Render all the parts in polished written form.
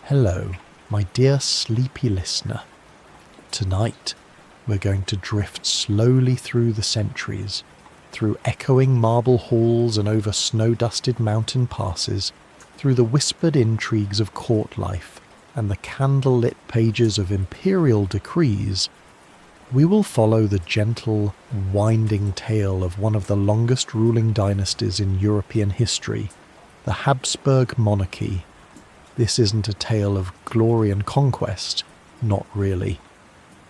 Hello, my dear sleepy listener. Tonight, we're going to drift slowly through the centuries, through echoing marble halls and over snow-dusted mountain passes, through the whispered intrigues of court life and the candle-lit pages of imperial decrees. We will follow the gentle, winding tale of one of the longest ruling dynasties in European history, the Habsburg Monarchy. This isn't a tale of glory and conquest, not really.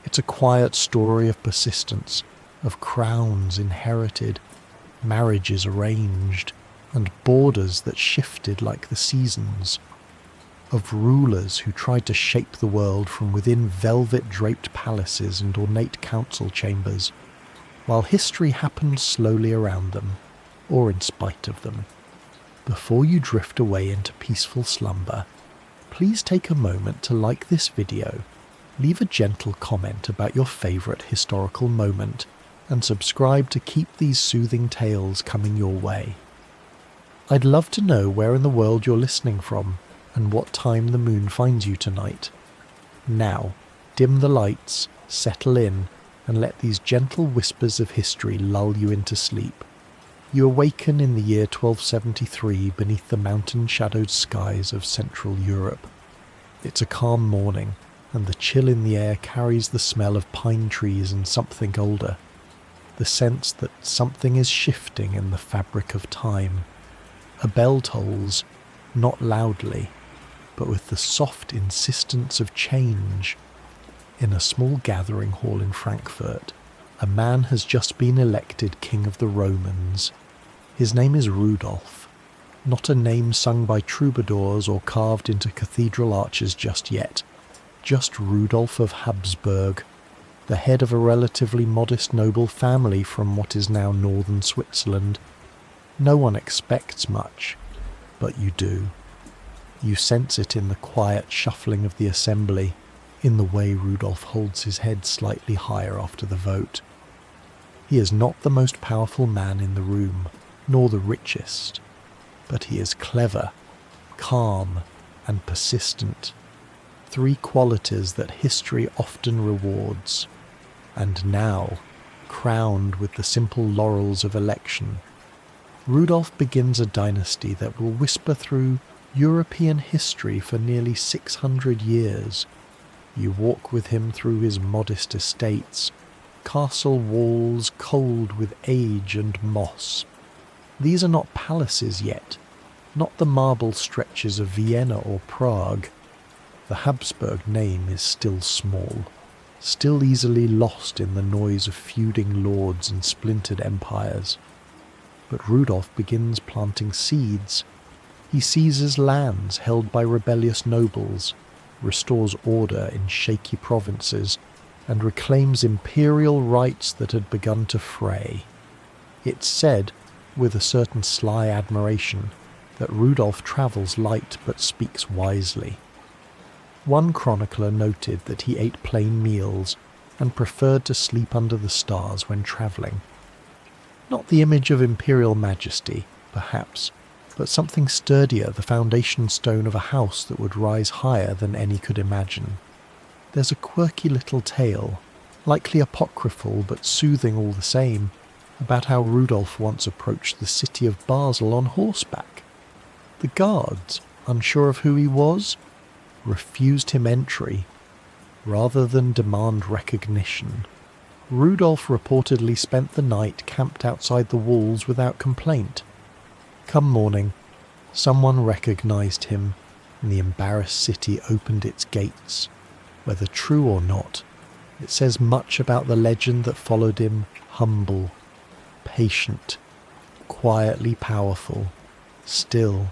It's a quiet story of persistence, of crowns inherited, marriages arranged, and borders that shifted like the seasons. Of rulers who tried to shape the world from within velvet-draped palaces and ornate council chambers, while history happened slowly around them, or in spite of them. Before you drift away into peaceful slumber, please take a moment to like this video, leave a gentle comment about your favourite historical moment, and subscribe to keep these soothing tales coming your way. I'd love to know where in the world you're listening from, and what time the moon finds you tonight. Now, dim the lights, settle in, and let these gentle whispers of history lull you into sleep. You awaken in the year 1273 beneath the mountain-shadowed skies of Central Europe. It's a calm morning, and the chill in the air carries the smell of pine trees and something older, the sense that something is shifting in the fabric of time. A bell tolls, not loudly, but with the soft insistence of change. In a small gathering hall in Frankfurt, a man has just been elected King of the Romans. His name is Rudolf, not a name sung by troubadours or carved into cathedral arches just yet, just Rudolf of Habsburg, the head of a relatively modest noble family from what is now northern Switzerland. No one expects much, but you do. You sense it in the quiet shuffling of the assembly, in the way Rudolf holds his head slightly higher after the vote. He is not the most powerful man in the room, nor the richest, but he is clever, calm, and persistent, three qualities that history often rewards. And now, crowned with the simple laurels of election, Rudolf begins a dynasty that will whisper through European history for nearly 600 years. You walk with him through his modest estates, castle walls cold with age and moss. These are not palaces yet, not the marble stretches of Vienna or Prague. The Habsburg name is still small, still easily lost in the noise of feuding lords and splintered empires. But Rudolf begins planting seeds. He seizes lands held by rebellious nobles, restores order in shaky provinces, and reclaims imperial rights that had begun to fray. It's said, with a certain sly admiration, that Rudolf travels light but speaks wisely. One chronicler noted that he ate plain meals and preferred to sleep under the stars when travelling. Not the image of imperial majesty, perhaps, but something sturdier, the foundation stone of a house that would rise higher than any could imagine. There's a quirky little tale, likely apocryphal but soothing all the same, about how Rudolf once approached the city of Basel on horseback. The guards, unsure of who he was, refused him entry. Rather than demand recognition, Rudolf reportedly spent the night camped outside the walls without complaint. Come morning, someone recognized him, and the embarrassed city opened its gates. Whether true or not, it says much about the legend that followed him: humble, patient, quietly powerful. Still,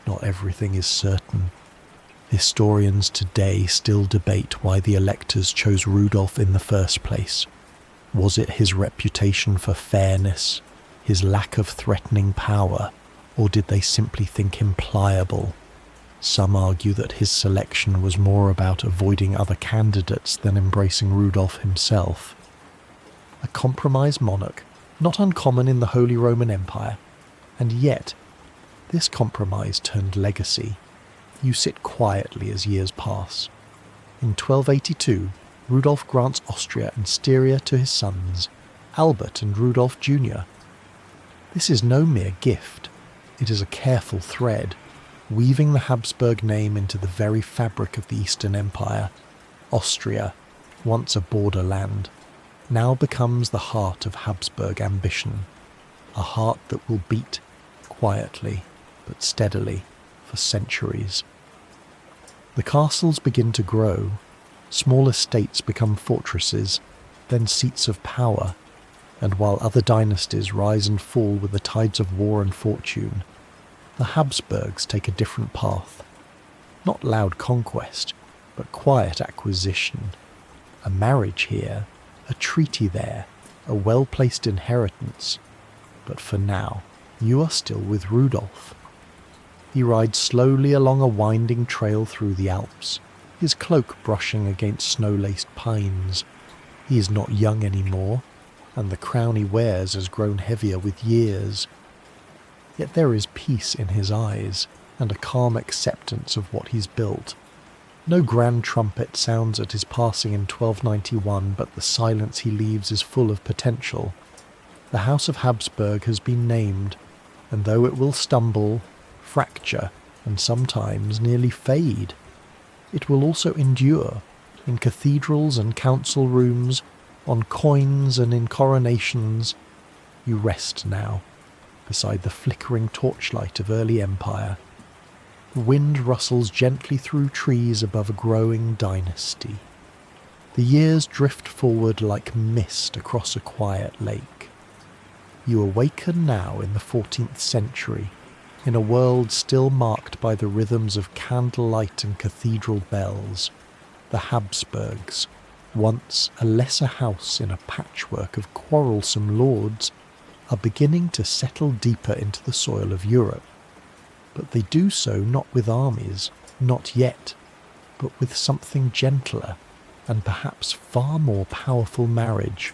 not everything is certain. Historians today still debate why the electors chose Rudolf in the first place. Was it his reputation for fairness, his lack of threatening power, or did they simply think him pliable? Some argue that his selection was more about avoiding other candidates than embracing Rudolf himself. A compromise monarch, not uncommon in the Holy Roman Empire, and yet this compromise turned legacy. You sit quietly as years pass. In 1282, Rudolf grants Austria and Styria to his sons, Albert and Rudolf Jr. This is no mere gift. It is a careful thread, weaving the Habsburg name into the very fabric of the Eastern Empire. Austria, once a borderland, now becomes the heart of Habsburg ambition, a heart that will beat quietly but steadily for centuries. The castles begin to grow, small estates become fortresses, then seats of power, and while other dynasties rise and fall with the tides of war and fortune, the Habsburgs take a different path. Not loud conquest, but quiet acquisition. A marriage here, a treaty there, a well-placed inheritance. But for now, you are still with Rudolf. He rides slowly along a winding trail through the Alps, his cloak brushing against snow-laced pines. He is not young anymore, and the crown he wears has grown heavier with years. Yet there is peace in his eyes, and a calm acceptance of what he's built. No grand trumpet sounds at his passing in 1291, but the silence he leaves is full of potential. The House of Habsburg has been named, and though it will stumble, fracture, and sometimes nearly fade, it will also endure in cathedrals and council rooms, on coins and in coronations. You rest now, beside the flickering torchlight of early empire. The wind rustles gently through trees above a growing dynasty. The years drift forward like mist across a quiet lake. You awaken now in the 14th century, in a world still marked by the rhythms of candlelight and cathedral bells. The Habsburgs, once a lesser house in a patchwork of quarrelsome lords, are beginning to settle deeper into the soil of Europe. But they do so not with armies, not yet, but with something gentler and perhaps far more powerful marriage.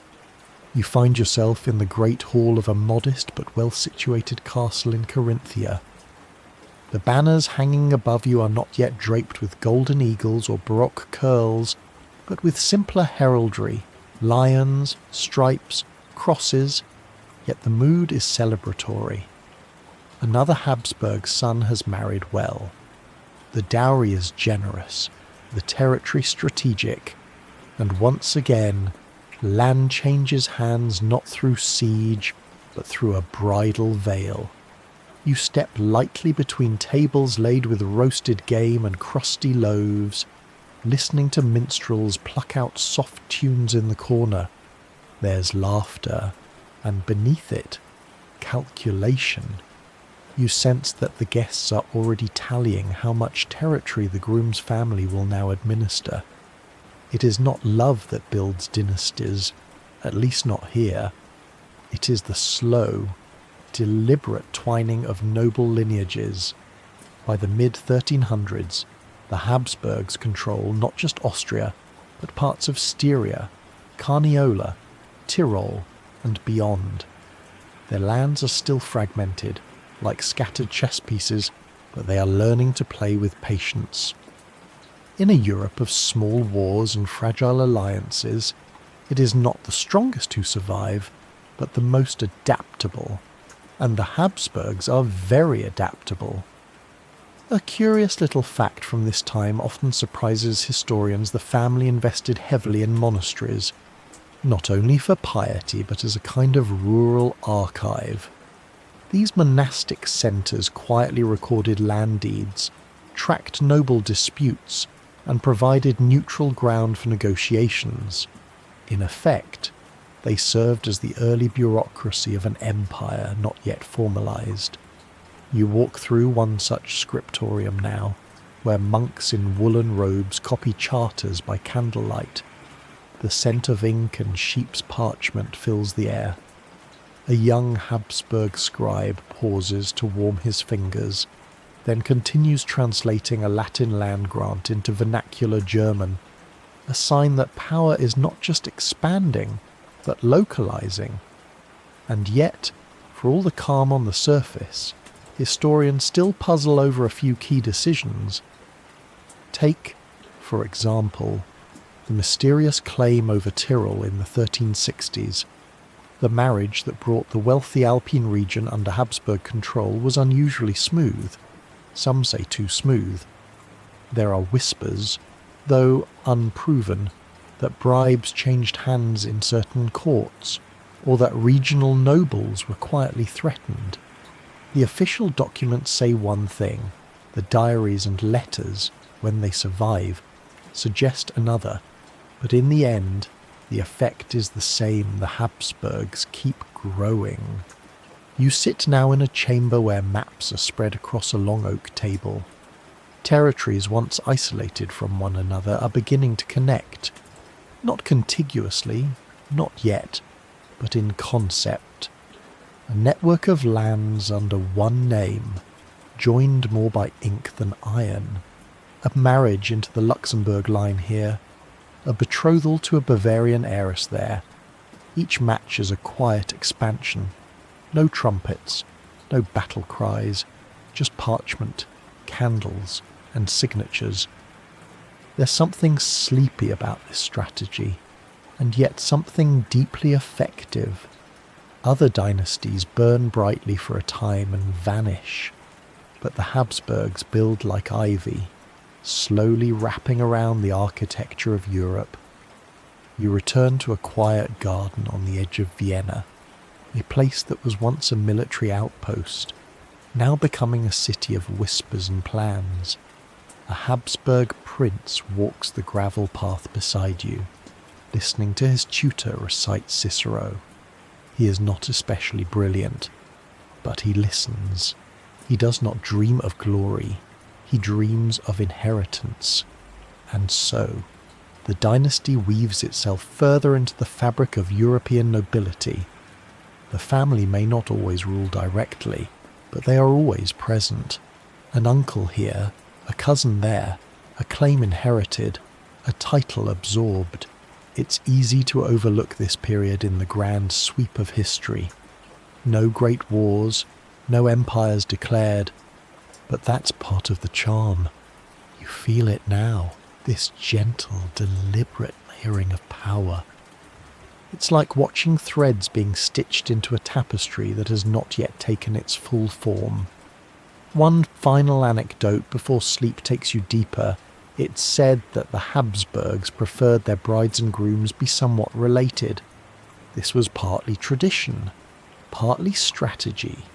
You find yourself in the great hall of a modest but well-situated castle in Carinthia. The banners hanging above you are not yet draped with golden eagles or baroque curls, but with simpler heraldry, lions, stripes, crosses, yet the mood is celebratory. Another Habsburg son has married well. The dowry is generous, the territory strategic, and once again, land changes hands not through siege, but through a bridal veil. You step lightly between tables laid with roasted game and crusty loaves, listening to minstrels pluck out soft tunes in the corner. There's laughter, and beneath it, calculation. You sense that the guests are already tallying how much territory the groom's family will now administer. It is not love that builds dynasties, at least not here. It is the slow, deliberate twining of noble lineages. By the mid-1300s, the Habsburgs control not just Austria, but parts of Styria, Carniola, Tyrol, and beyond. Their lands are still fragmented, like scattered chess pieces, but they are learning to play with patience. In a Europe of small wars and fragile alliances, it is not the strongest who survive, but the most adaptable. And the Habsburgs are very adaptable. A curious little fact from this time often surprises historians: the family invested heavily in monasteries, not only for piety but as a kind of rural archive. These monastic centres quietly recorded land deeds, tracked noble disputes, and provided neutral ground for negotiations. In effect, they served as the early bureaucracy of an empire not yet formalized. You walk through one such scriptorium now, where monks in woolen robes copy charters by candlelight. The scent of ink and sheep's parchment fills the air. A young Habsburg scribe pauses to warm his fingers, then continues translating a Latin land grant into vernacular German, a sign that power is not just expanding, but localizing. And yet, for all the calm on the surface, historians still puzzle over a few key decisions. Take, for example, the mysterious claim over Tyrol in the 1360s. The marriage that brought the wealthy Alpine region under Habsburg control was unusually smooth. Some say too smooth. There are whispers, though unproven, that bribes changed hands in certain courts, or that regional nobles were quietly threatened. The official documents say one thing. The diaries and letters, when they survive, suggest another. But in the end, the effect is the same. The Habsburgs keep growing. You sit now in a chamber where maps are spread across a long oak table. Territories once isolated from one another are beginning to connect. Not contiguously, not yet, but in concept. A network of lands under one name, joined more by ink than iron. A marriage into the Luxembourg line here, a betrothal to a Bavarian heiress there. Each match is a quiet expansion. No trumpets, no battle cries, just parchment, candles, and signatures. There's something sleepy about this strategy, and yet something deeply effective. Other dynasties burn brightly for a time and vanish, but the Habsburgs build like ivy, slowly wrapping around the architecture of Europe. You return to a quiet garden on the edge of Vienna, a place that was once a military outpost, now becoming a city of whispers and plans. A Habsburg prince walks the gravel path beside you, listening to his tutor recite Cicero. He is not especially brilliant, but he listens. He does not dream of glory. He dreams of inheritance. And so, the dynasty weaves itself further into the fabric of European nobility. The family may not always rule directly, but they are always present. An uncle here, a cousin there, a claim inherited, a title absorbed. It's easy to overlook this period in the grand sweep of history. No great wars, no empires declared, but that's part of the charm. You feel it now, this gentle, deliberate layering of power. It's like watching threads being stitched into a tapestry that has not yet taken its full form. One final anecdote before sleep takes you deeper. It's said that the Habsburgs preferred their brides and grooms be somewhat related. This was partly tradition, partly strategy.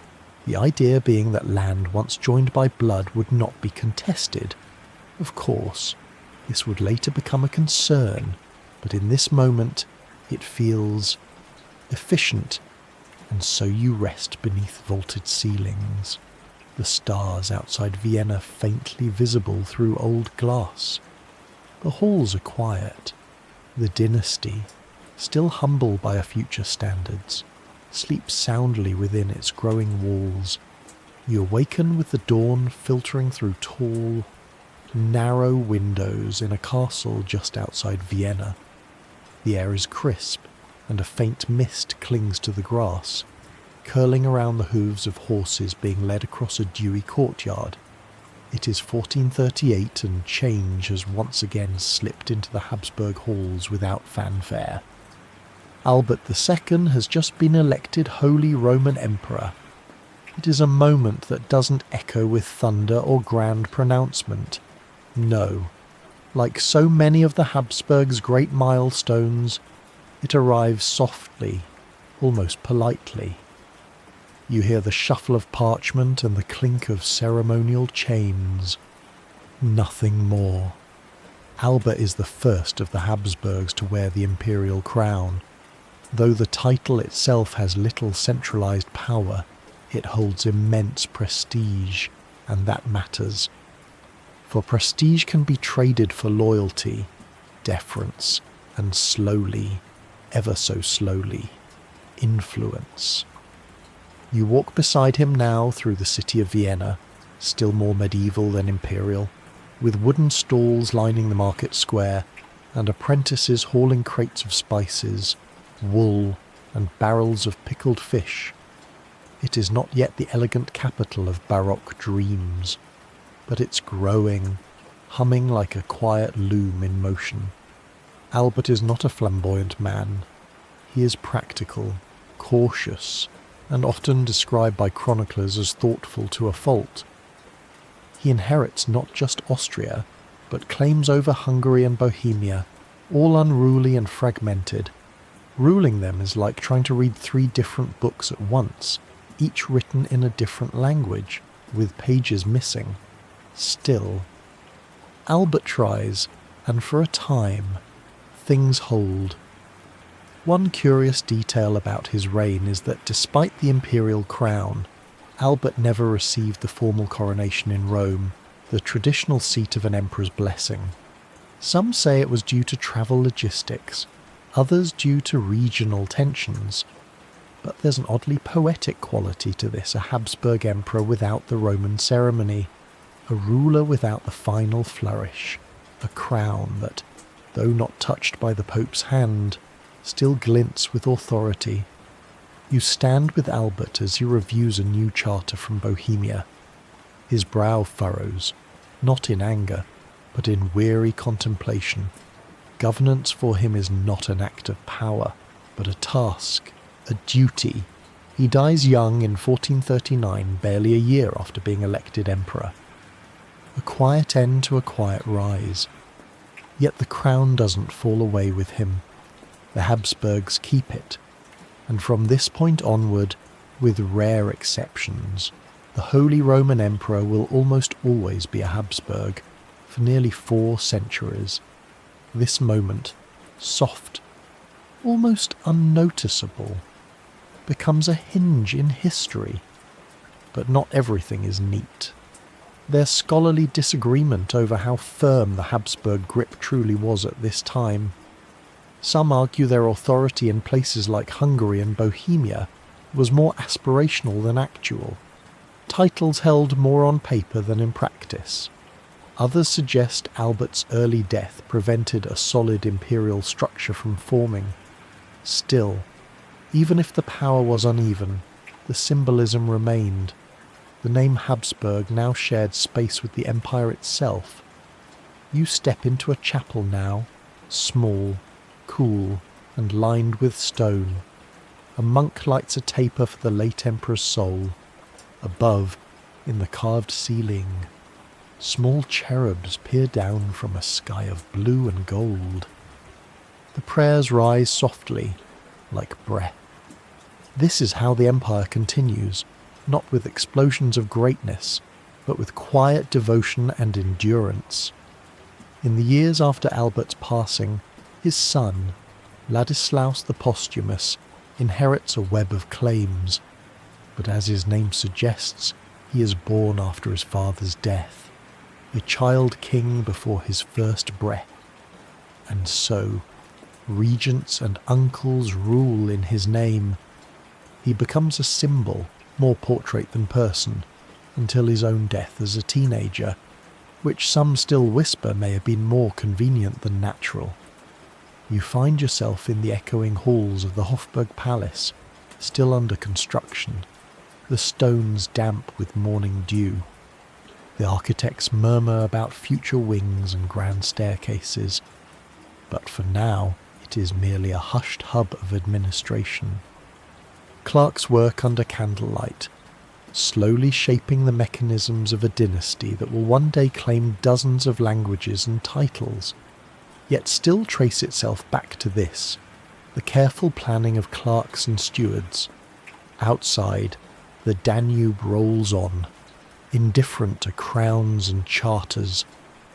The idea being that land once joined by blood would not be contested. Of course, this would later become a concern, but in this moment it feels efficient, and so you rest beneath vaulted ceilings. The stars outside Vienna faintly visible through old glass. The halls are quiet. The dynasty, still humble by a future standards, sleeps soundly within its growing walls. You awaken with the dawn filtering through tall, narrow windows in a castle just outside Vienna. The air is crisp, and a faint mist clings to the grass, curling around the hooves of horses being led across a dewy courtyard. It is 1438 and change has once again slipped into the Habsburg halls without fanfare. Albert II has just been elected Holy Roman Emperor. It is a moment that doesn't echo with thunder or grand pronouncement. No, like so many of the Habsburgs' great milestones, it arrives softly, almost politely. You hear the shuffle of parchment and the clink of ceremonial chains. Nothing more. Albert is the first of the Habsburgs to wear the imperial crown. Though the title itself has little centralized power, it holds immense prestige, and that matters. For prestige can be traded for loyalty, deference, and slowly, ever so slowly, influence. You walk beside him now through the city of Vienna, still more medieval than imperial, with wooden stalls lining the market square, and apprentices hauling crates of spices, wool, and barrels of pickled fish. It is not yet the elegant capital of Baroque dreams, but it's growing, humming like a quiet loom in motion. Albert is not a flamboyant man. He is practical, cautious, and often described by chroniclers as thoughtful to a fault. He inherits not just Austria, but claims over Hungary and Bohemia, all unruly and fragmented. Ruling them is like trying to read 3 different books at once, each written in a different language, with pages missing. Still, Albert tries, and for a time, things hold. One curious detail about his reign is that despite the imperial crown, Albert never received the formal coronation in Rome, the traditional seat of an emperor's blessing. Some say it was due to travel logistics, others due to regional tensions. But there's an oddly poetic quality to this, a Habsburg emperor without the Roman ceremony, a ruler without the final flourish, a crown that, though not touched by the Pope's hand, still glints with authority. You stand with Albert as he reviews a new charter from Bohemia. His brow furrows, not in anger, but in weary contemplation. Governance for him is not an act of power, but a task, a duty. He dies young in 1439, barely a year after being elected emperor. A quiet end to a quiet rise. Yet the crown doesn't fall away with him. The Habsburgs keep it, and from this point onward, with rare exceptions, the Holy Roman Emperor will almost always be a Habsburg, for nearly 4 centuries. This moment, soft, almost unnoticeable, becomes a hinge in history. But not everything is neat. There's scholarly disagreement over how firm the Habsburg grip truly was at this time. Some argue their authority in places like Hungary and Bohemia was more aspirational than actual, titles held more on paper than in practice. Others suggest Albert's early death prevented a solid imperial structure from forming. Still, even if the power was uneven, the symbolism remained. The name Habsburg now shared space with the empire itself. You step into a chapel now, small, cool, and lined with stone. A monk lights a taper for the late emperor's soul. Above, in the carved ceiling, small cherubs peer down from a sky of blue and gold. The prayers rise softly, like breath. This is how the empire continues, not with explosions of greatness, but with quiet devotion and endurance. In the years after Albert's passing, his son, Ladislaus the Posthumous, inherits a web of claims, but as his name suggests, he is born after his father's death, a child king before his first breath. And so, regents and uncles rule in his name. He becomes a symbol, more portrait than person, until his own death as a teenager, which some still whisper may have been more convenient than natural. You find yourself in the echoing halls of the Hofburg Palace, still under construction, the stones damp with morning dew. The architects murmur about future wings and grand staircases, but for now it is merely a hushed hub of administration. Clerks work under candlelight, slowly shaping the mechanisms of a dynasty that will one day claim dozens of languages and titles, yet still trace itself back to this, the careful planning of clerks and stewards. Outside, the Danube rolls on, indifferent to crowns and charters.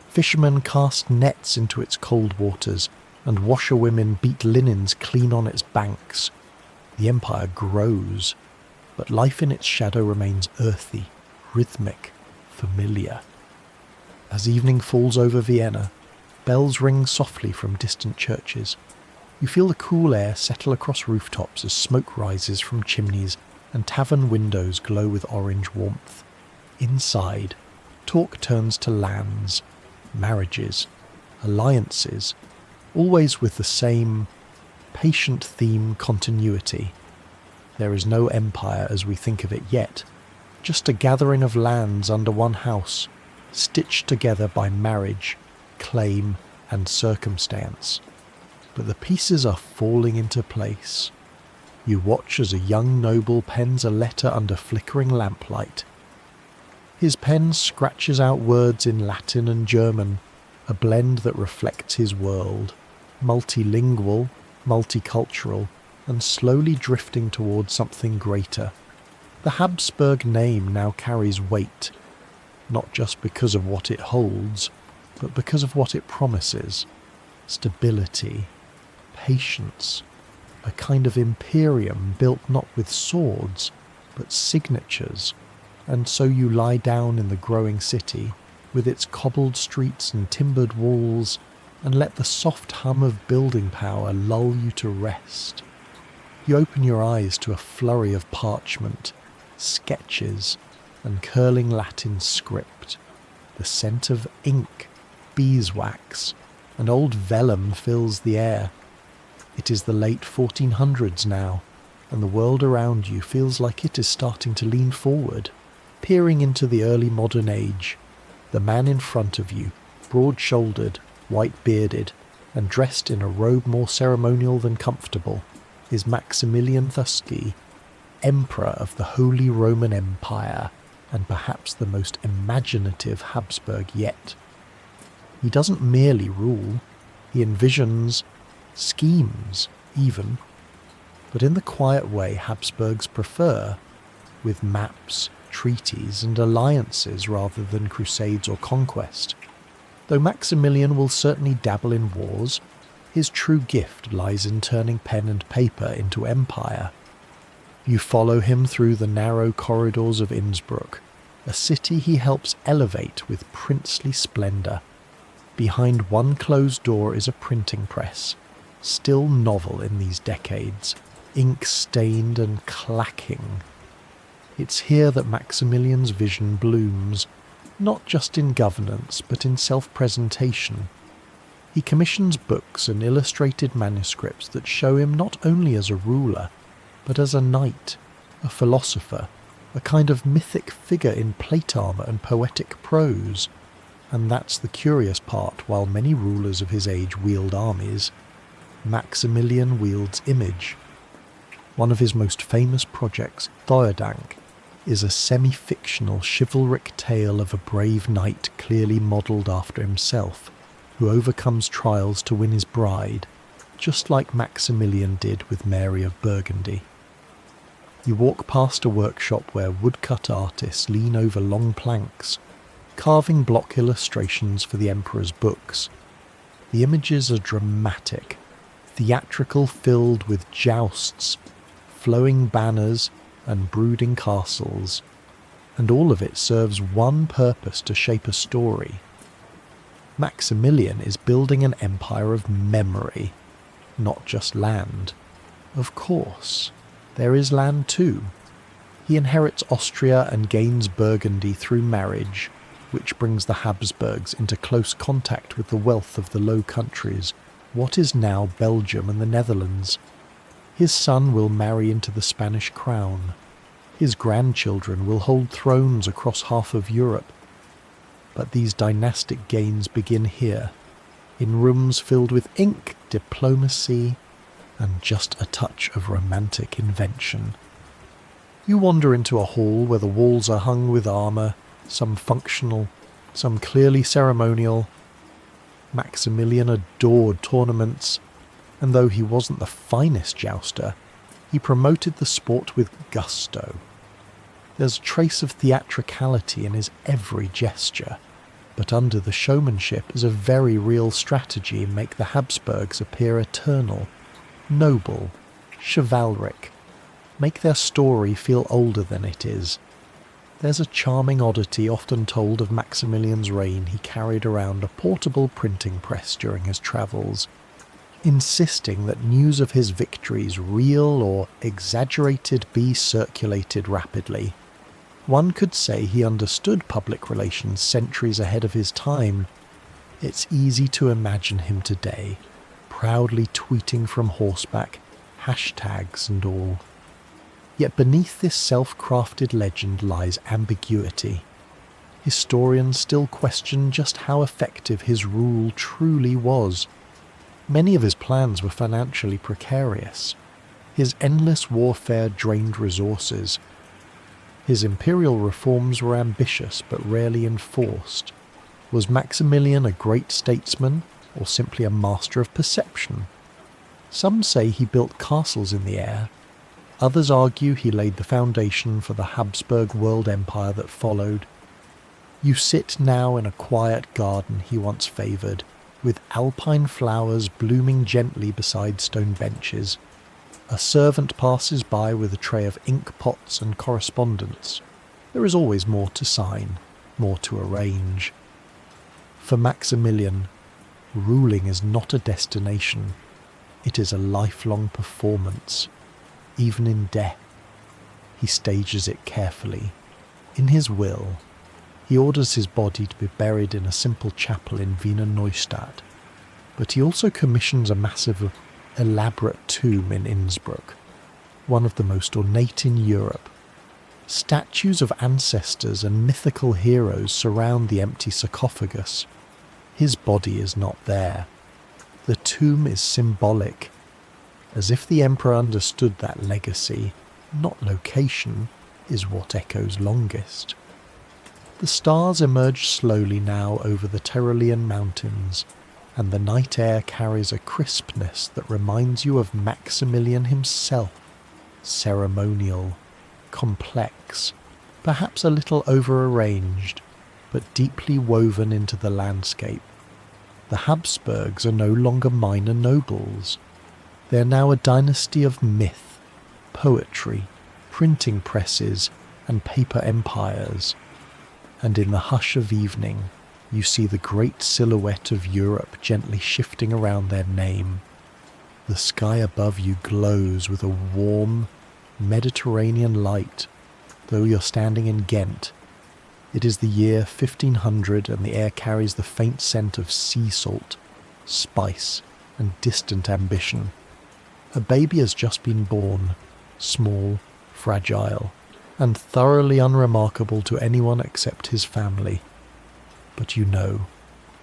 Fishermen cast nets into its cold waters, and washerwomen beat linens clean on its banks. The empire grows, but life in its shadow remains earthy, rhythmic, familiar. As evening falls over Vienna, bells ring softly from distant churches. You feel the cool air settle across rooftops as smoke rises from chimneys and tavern windows glow with orange warmth. Inside, talk turns to lands, marriages, alliances, always with the same patient theme continuity. There is no empire as we think of it yet, just a gathering of lands under one house, stitched together by marriage, claim, and circumstance. But the pieces are falling into place. You watch as a young noble pens a letter under flickering lamplight. His pen scratches out words in Latin and German, a blend that reflects his world, multilingual, multicultural, and slowly drifting towards something greater. The Habsburg name now carries weight, not just because of what it holds, but because of what it promises. Stability, patience, a kind of imperium built not with swords, but signatures. And so you lie down in the growing city, with its cobbled streets and timbered walls, and let the soft hum of building power lull you to rest. You open your eyes to a flurry of parchment, sketches, and curling Latin script. The scent of ink, beeswax, and old vellum fills the air. It is the late 1400s now, and the world around you feels like it is starting to lean forward, peering into the early modern age. The man in front of you, broad-shouldered, white-bearded, and dressed in a robe more ceremonial than comfortable, is Maximilian Thusky, Emperor of the Holy Roman Empire, and perhaps the most imaginative Habsburg yet. He doesn't merely rule, he envisions, schemes even, but in the quiet way Habsburgs prefer, with maps, treaties and alliances rather than crusades or conquest. Though Maximilian will certainly dabble in wars, his true gift lies in turning pen and paper into empire. You follow him through the narrow corridors of Innsbruck, a city he helps elevate with princely splendour. Behind one closed door is a printing press, still novel in these decades, ink-stained and clacking. It's here that Maximilian's vision blooms, not just in governance but in self-presentation. He commissions books and illustrated manuscripts that show him not only as a ruler, but as a knight, a philosopher, a kind of mythic figure in plate armour and poetic prose. And that's the curious part. While many rulers of his age wield armies, Maximilian wields image. One of his most famous projects, Theurdank, is a semi-fictional chivalric tale of a brave knight clearly modelled after himself, who overcomes trials to win his bride, just like Maximilian did with Mary of Burgundy. You walk past a workshop where woodcut artists lean over long planks, carving block illustrations for the emperor's books. The images are dramatic, theatrical, filled with jousts, flowing banners and brooding castles, and all of it serves one purpose: to shape a story. Maximilian is building an empire of memory, not just land. Of course, there is land too. He inherits Austria and gains Burgundy through marriage, which brings the Habsburgs into close contact with the wealth of the Low Countries, what is now Belgium and the Netherlands. His son will marry into the Spanish crown. His grandchildren will hold thrones across half of Europe. But these dynastic gains begin here, in rooms filled with ink, diplomacy, and just a touch of romantic invention. You wander into a hall where the walls are hung with armour, some functional, some clearly ceremonial. Maximilian adored tournaments, and though he wasn't the finest jouster, he promoted the sport with gusto. There's a trace of theatricality in his every gesture, but under the showmanship is a very real strategy to make the Habsburgs appear eternal, noble, chivalric, make their story feel older than it is. There's a charming oddity often told of Maximilian's reign. He carried around a portable printing press during his travels, insisting that news of his victories, real or exaggerated, be circulated rapidly. One could say he understood public relations centuries ahead of his time. It's easy to imagine him today, proudly tweeting from horseback, hashtags and all. Yet beneath this self-crafted legend lies ambiguity. Historians still question just how effective his rule truly was. Many of his plans were financially precarious. His endless warfare drained resources. His imperial reforms were ambitious but rarely enforced. Was Maximilian a great statesman or simply a master of perception? Some say he built castles in the air. Others argue he laid the foundation for the Habsburg world empire that followed. You sit now in a quiet garden he once favoured, with alpine flowers blooming gently beside stone benches. A servant passes by with a tray of ink pots and correspondence. There is always more to sign, more to arrange. For Maximilian, ruling is not a destination. It is a lifelong performance. Even in death, he stages it carefully. In his will, he orders his body to be buried in a simple chapel in Wiener Neustadt, but he also commissions a massive, elaborate tomb in Innsbruck, one of the most ornate in Europe. Statues of ancestors and mythical heroes surround the empty sarcophagus. His body is not there. The tomb is symbolic, as if the emperor understood that legacy, not location, is what echoes longest. The stars emerge slowly now over the Tyrolean mountains, and the night air carries a crispness that reminds you of Maximilian himself, ceremonial, complex, perhaps a little over-arranged, but deeply woven into the landscape. The Habsburgs are no longer minor nobles. They are now a dynasty of myth, poetry, printing presses, and paper empires. And in the hush of evening, you see the great silhouette of Europe gently shifting around their name. The sky above you glows with a warm, Mediterranean light, though you're standing in Ghent. It is the year 1500 and the air carries the faint scent of sea salt, spice, and distant ambition. A baby has just been born, small, fragile, and thoroughly unremarkable to anyone except his family. But you know,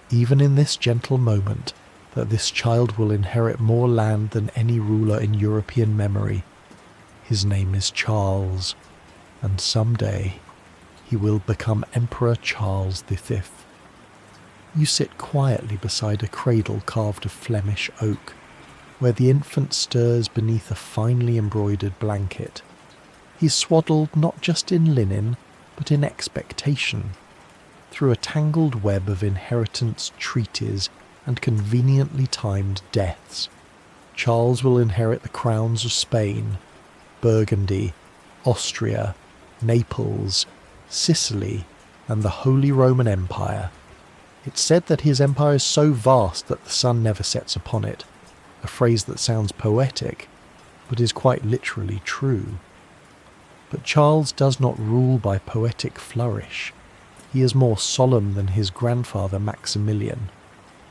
even in this gentle moment, that this child will inherit more land than any ruler in European memory. His name is Charles, and someday he will become Emperor Charles V. You sit quietly beside a cradle carved of Flemish oak, where the infant stirs beneath a finely embroidered blanket. He's swaddled not just in linen, but in expectation. Through a tangled web of inheritance treaties and conveniently timed deaths, Charles will inherit the crowns of Spain, Burgundy, Austria, Naples, Sicily, and the Holy Roman Empire. It's said that his empire is so vast that the sun never sets upon it, a phrase that sounds poetic, but is quite literally true. But Charles does not rule by poetic flourish. He is more solemn than his grandfather Maximilian,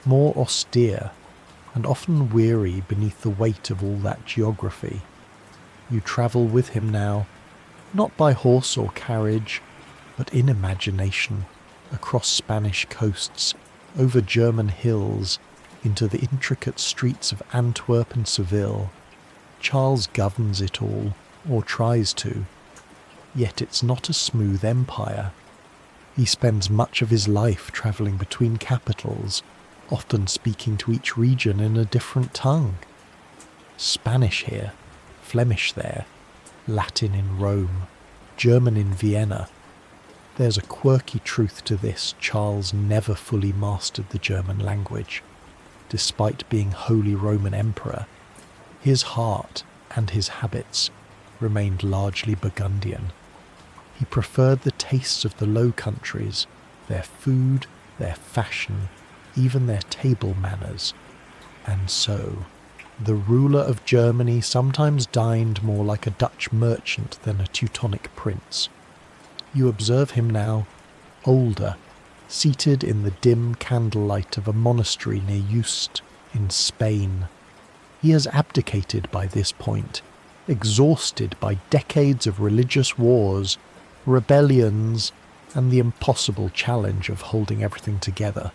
more austere, and often weary beneath the weight of all that geography. You travel with him now, not by horse or carriage, but in imagination, across Spanish coasts, over German hills, into the intricate streets of Antwerp and Seville. Charles governs it all, or tries to. Yet it's not a smooth empire. He spends much of his life travelling between capitals, often speaking to each region in a different tongue. Spanish here, Flemish there, Latin in Rome, German in Vienna. There's a quirky truth to this: Charles never fully mastered the German language. Despite being Holy Roman Emperor, his heart and his habits remained largely Burgundian. He preferred the tastes of the Low Countries, their food, their fashion, even their table manners. And so, the ruler of Germany sometimes dined more like a Dutch merchant than a Teutonic prince. You observe him now, older, seated in the dim candlelight of a monastery near Yuste in Spain. He has abdicated by this point, exhausted by decades of religious wars, rebellions, and the impossible challenge of holding everything together.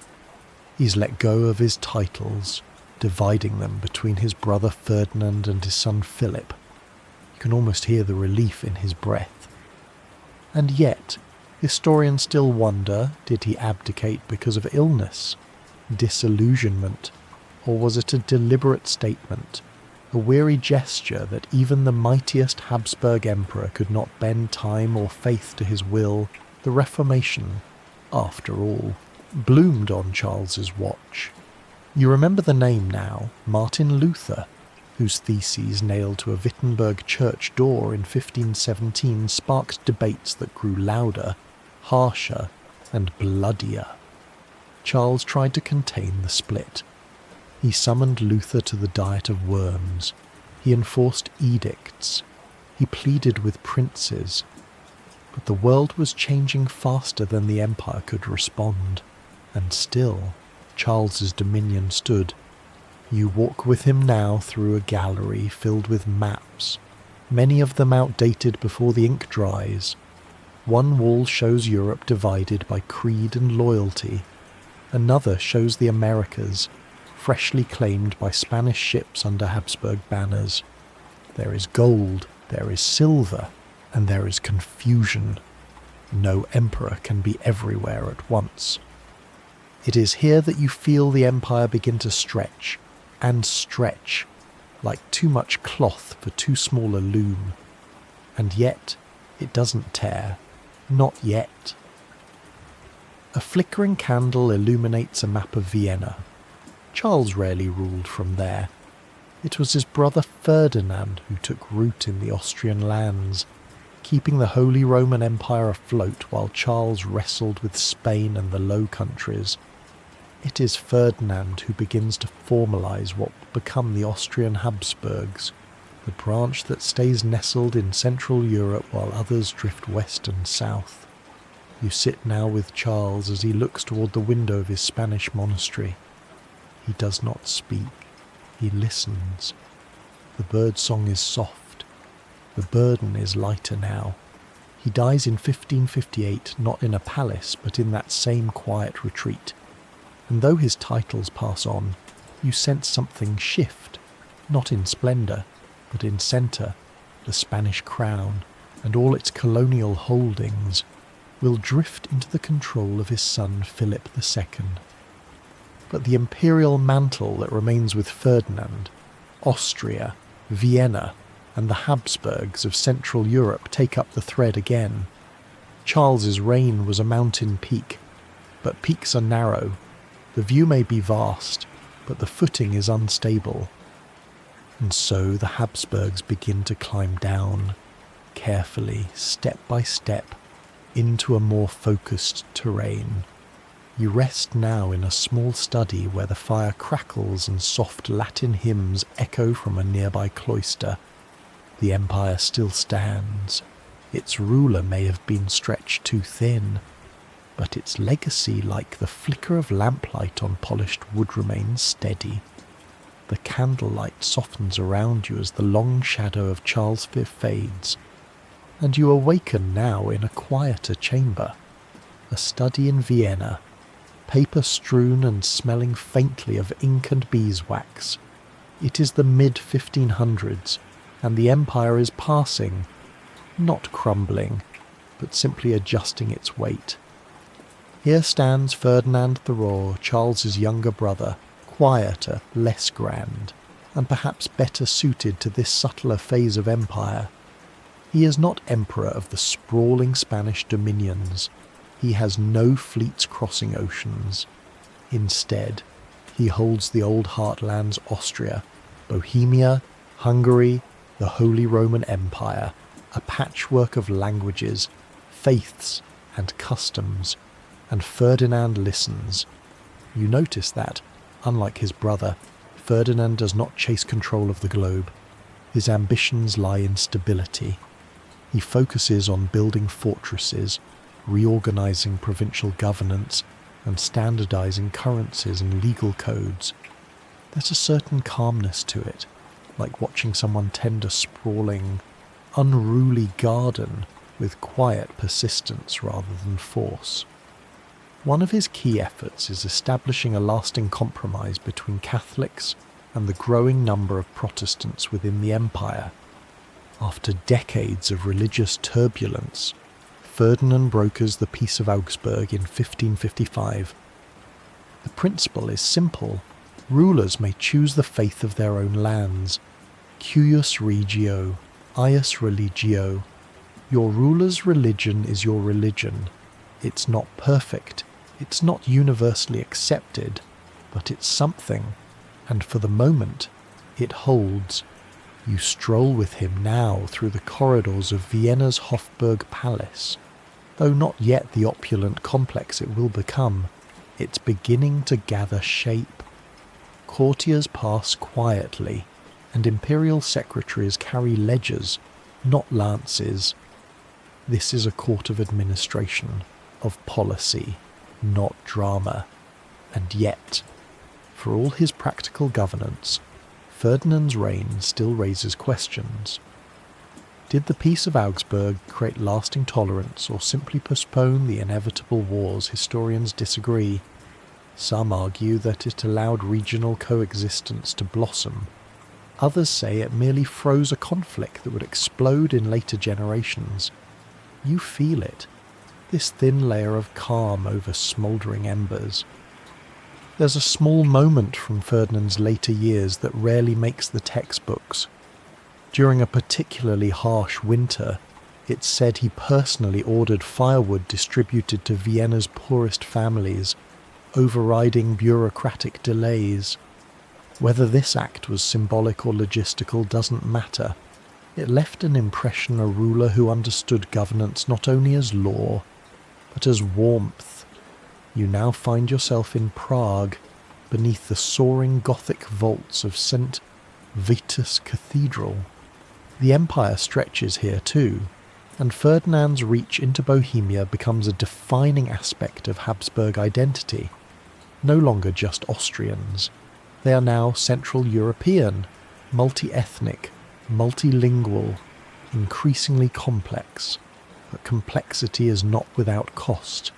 He's let go of his titles, dividing them between his brother Ferdinand and his son Philip. You can almost hear the relief in his breath. And yet, historians still wonder, did he abdicate because of illness, disillusionment, or was it a deliberate statement, a weary gesture that even the mightiest Habsburg emperor could not bend time or faith to his will? The Reformation, after all, bloomed on Charles's watch. You remember the name now, Martin Luther, whose theses nailed to a Wittenberg church door in 1517 sparked debates that grew louder, harsher, and bloodier. Charles tried to contain the split. He summoned Luther to the Diet of Worms. He enforced edicts. He pleaded with princes. But the world was changing faster than the empire could respond, and still Charles's dominion stood. You walk with him now through a gallery filled with maps, many of them outdated before the ink dries. One wall shows Europe divided by creed and loyalty. Another shows the Americas, freshly claimed by Spanish ships under Habsburg banners. There is gold, there is silver, and there is confusion. No emperor can be everywhere at once. It is here that you feel the empire begin to stretch, and stretch, like too much cloth for too small a loom. And yet, it doesn't tear. Not yet. A flickering candle illuminates a map of Vienna. Charles rarely ruled from there. It was his brother Ferdinand who took root in the Austrian lands, keeping the Holy Roman Empire afloat while Charles wrestled with Spain and the Low Countries. It is Ferdinand who begins to formalize what will become the Austrian Habsburgs, the branch that stays nestled in Central Europe while others drift west and south. You sit now with Charles as he looks toward the window of his Spanish monastery. He does not speak. He listens. The bird song is soft. The burden is lighter now. He dies in 1558, not in a palace, but in that same quiet retreat. And though his titles pass on, you sense something shift, not in splendour, but in centre. The Spanish crown, and all its colonial holdings, will drift into the control of his son Philip II. But the imperial mantle that remains with Ferdinand, Austria, Vienna, and the Habsburgs of Central Europe take up the thread again. Charles's reign was a mountain peak, but peaks are narrow. The view may be vast, but the footing is unstable. And so the Habsburgs begin to climb down, carefully, step by step, into a more focused terrain. You rest now in a small study where the fire crackles and soft Latin hymns echo from a nearby cloister. The empire still stands. Its ruler may have been stretched too thin, but its legacy, like the flicker of lamplight on polished wood, remains steady. The candlelight softens around you as the long shadow of Charles V fades, and you awaken now in a quieter chamber, a study in Vienna, paper strewn and smelling faintly of ink and beeswax. It is the mid-1500s, and the empire is passing, not crumbling, but simply adjusting its weight. Here stands Ferdinand the Raw, Charles's younger brother, quieter, less grand, and perhaps better suited to this subtler phase of empire. He is not emperor of the sprawling Spanish dominions. He has no fleets crossing oceans. Instead, he holds the old heartlands Austria, Bohemia, Hungary, the Holy Roman Empire, a patchwork of languages, faiths, and customs, and Ferdinand listens. You notice that, unlike his brother, Ferdinand does not chase control of the globe. His ambitions lie in stability. He focuses on building fortresses, reorganizing provincial governance, and standardizing currencies and legal codes. There's a certain calmness to it, like watching someone tend a sprawling, unruly garden with quiet persistence rather than force. One of his key efforts is establishing a lasting compromise between Catholics and the growing number of Protestants within the empire. After decades of religious turbulence, Ferdinand brokers the Peace of Augsburg in 1555. The principle is simple. Rulers may choose the faith of their own lands. Cuius regio, ius religio. Your ruler's religion is your religion. It's not perfect, it's not universally accepted, but it's something, and for the moment, it holds. You stroll with him now through the corridors of Vienna's Hofburg Palace. Though not yet the opulent complex it will become, it's beginning to gather shape. Courtiers pass quietly, and imperial secretaries carry ledgers, not lances. This is a court of administration, of policy, not drama. And yet, for all his practical governance, Ferdinand's reign still raises questions. Did the Peace of Augsburg create lasting tolerance or simply postpone the inevitable wars? Historians disagree. Some argue that it allowed regional coexistence to blossom. Others say it merely froze a conflict that would explode in later generations. You feel it, this thin layer of calm over smouldering embers. There's a small moment from Ferdinand's later years that rarely makes the textbooks. During a particularly harsh winter, it's said he personally ordered firewood distributed to Vienna's poorest families, overriding bureaucratic delays. Whether this act was symbolic or logistical doesn't matter. It left an impression a ruler who understood governance not only as law, but as warmth. You now find yourself in Prague, beneath the soaring Gothic vaults of St. Vitus Cathedral. The empire stretches here too, and Ferdinand's reach into Bohemia becomes a defining aspect of Habsburg identity. No longer just Austrians. They are now Central European, multi-ethnic, multilingual, increasingly complex. But complexity is not without cost.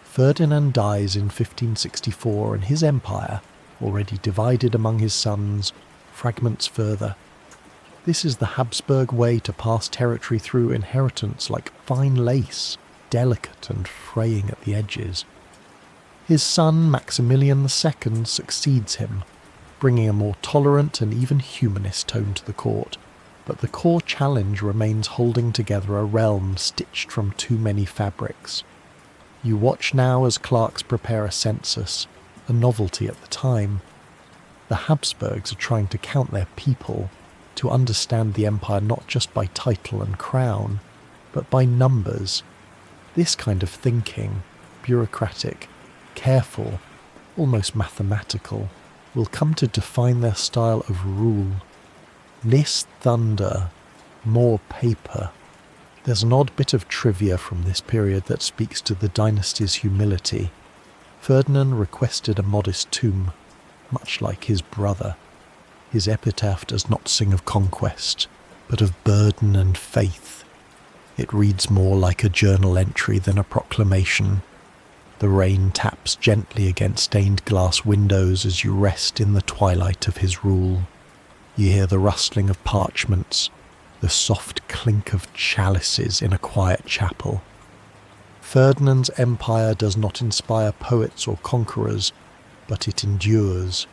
Ferdinand dies in 1564 and his empire, already divided among his sons, fragments further. This is the Habsburg way to pass territory through inheritance like fine lace, delicate and fraying at the edges. His son Maximilian II succeeds him, bringing a more tolerant and even humanist tone to the court, but the core challenge remains holding together a realm stitched from too many fabrics. You watch now as clerks prepare a census, a novelty at the time. The Habsburgs are trying to count their people, to understand the empire not just by title and crown, but by numbers. This kind of thinking, bureaucratic, careful, almost mathematical, will come to define their style of rule. Less thunder, more paper. There's an odd bit of trivia from this period that speaks to the dynasty's humility. Ferdinand requested a modest tomb, much like his brother. His epitaph does not sing of conquest, but of burden and faith. It reads more like a journal entry than a proclamation. The rain taps gently against stained glass windows as you rest in the twilight of his rule. You hear the rustling of parchments, the soft clink of chalices in a quiet chapel. Ferdinand's empire does not inspire poets or conquerors, but it endures.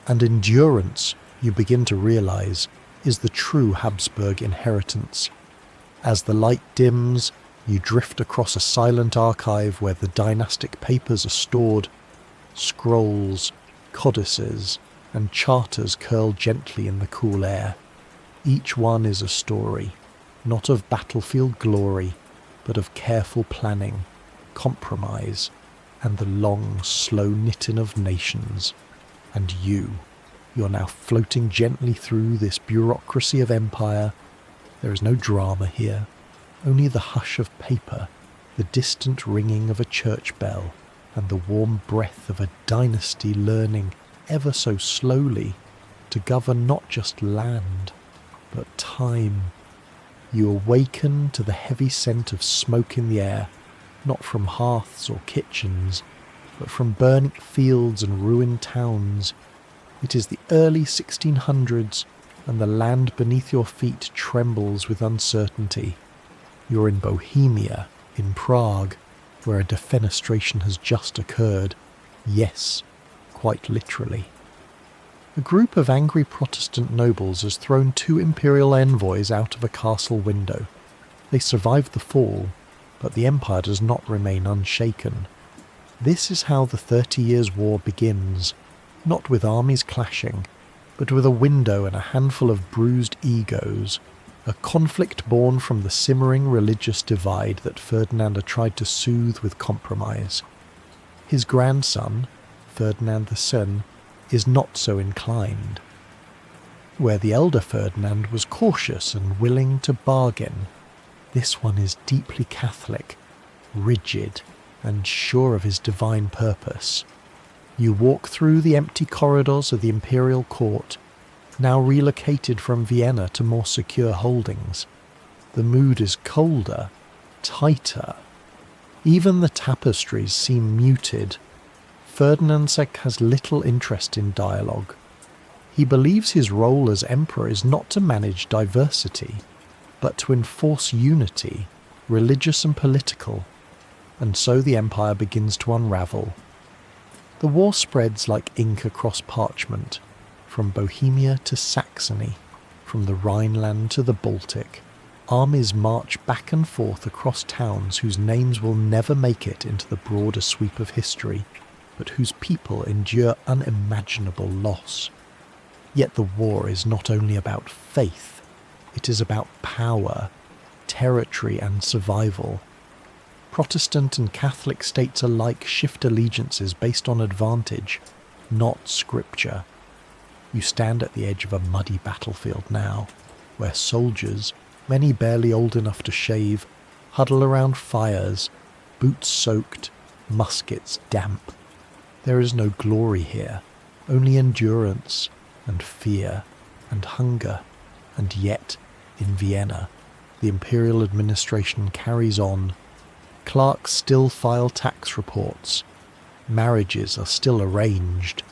And endurance, you begin to realize, is the true Habsburg inheritance. As the light dims, you drift across a silent archive where the dynastic papers are stored. Scrolls, codices, and charters curl gently in the cool air. Each one is a story, not of battlefield glory, but of careful planning, compromise, and the long, slow knitting of nations. And you're now floating gently through this bureaucracy of empire. There is no drama here, only the hush of paper, the distant ringing of a church bell, and the warm breath of a dynasty learning, ever so slowly, to govern not just land, but time. You awaken to the heavy scent of smoke in the air, not from hearths or kitchens, but from burning fields and ruined towns. It is the early 1600s, and the land beneath your feet trembles with uncertainty. You're in Bohemia, in Prague, where a defenestration has just occurred. Yes, quite literally. A group of angry Protestant nobles has thrown 2 imperial envoys out of a castle window. They survived the fall, but the empire does not remain unshaken. This is how the 30 Years' War begins, not with armies clashing, but with a window and a handful of bruised egos, a conflict born from the simmering religious divide that Ferdinand had tried to soothe with compromise. His grandson, Ferdinand the Son, is not so inclined. Where the elder Ferdinand was cautious and willing to bargain, this one is deeply Catholic, rigid, and sure of his divine purpose. You walk through the empty corridors of the imperial court, now relocated from Vienna to more secure holdings. The mood is colder, tighter. Even the tapestries seem muted. Ferdinand has little interest in dialogue. He believes his role as emperor is not to manage diversity, but to enforce unity, religious and political, and so the empire begins to unravel. The war spreads like ink across parchment, from Bohemia to Saxony, from the Rhineland to the Baltic. Armies march back and forth across towns whose names will never make it into the broader sweep of history, but whose people endure unimaginable loss. Yet the war is not only about faith, it is about power, territory and survival. Protestant and Catholic states alike shift allegiances based on advantage, not scripture. You stand at the edge of a muddy battlefield now, where soldiers, many barely old enough to shave, huddle around fires, boots soaked, muskets damp. There is no glory here, only endurance and fear and hunger. And yet, in Vienna, the imperial administration carries on. Clerks still file tax reports. Marriages are still arranged.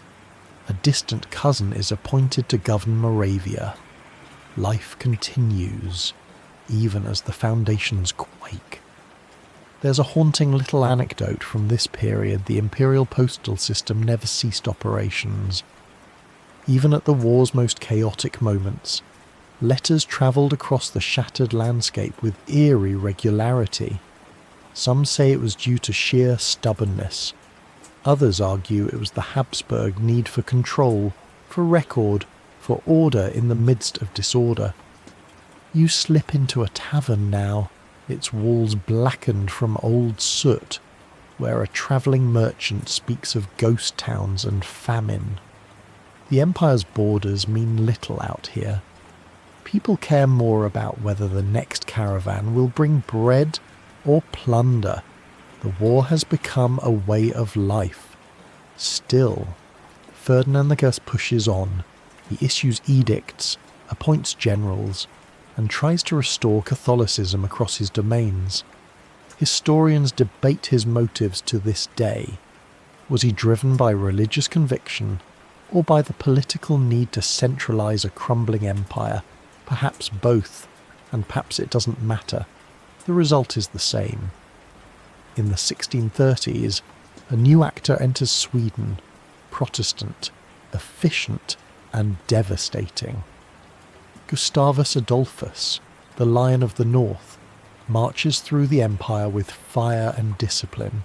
A distant cousin is appointed to govern Moravia. Life continues, even as the foundations quake. There's a haunting little anecdote from this period. The imperial postal system never ceased operations. Even at the war's most chaotic moments, letters travelled across the shattered landscape with eerie regularity. Some say it was due to sheer stubbornness. Others argue it was the Habsburg need for control, for record, for order in the midst of disorder. You slip into a tavern now, its walls blackened from old soot, where a travelling merchant speaks of ghost towns and famine. The empire's borders mean little out here. People care more about whether the next caravan will bring bread or plunder. The war has become a way of life. Still, Ferdinand I pushes on. He issues edicts, appoints generals, and tries to restore Catholicism across his domains. Historians debate his motives to this day. Was he driven by religious conviction, or by the political need to centralise a crumbling empire? Perhaps both, and perhaps it doesn't matter. The result is the same. In the 1630s, a new actor enters Sweden, Protestant, efficient, and devastating. Gustavus Adolphus, the Lion of the North, marches through the empire with fire and discipline.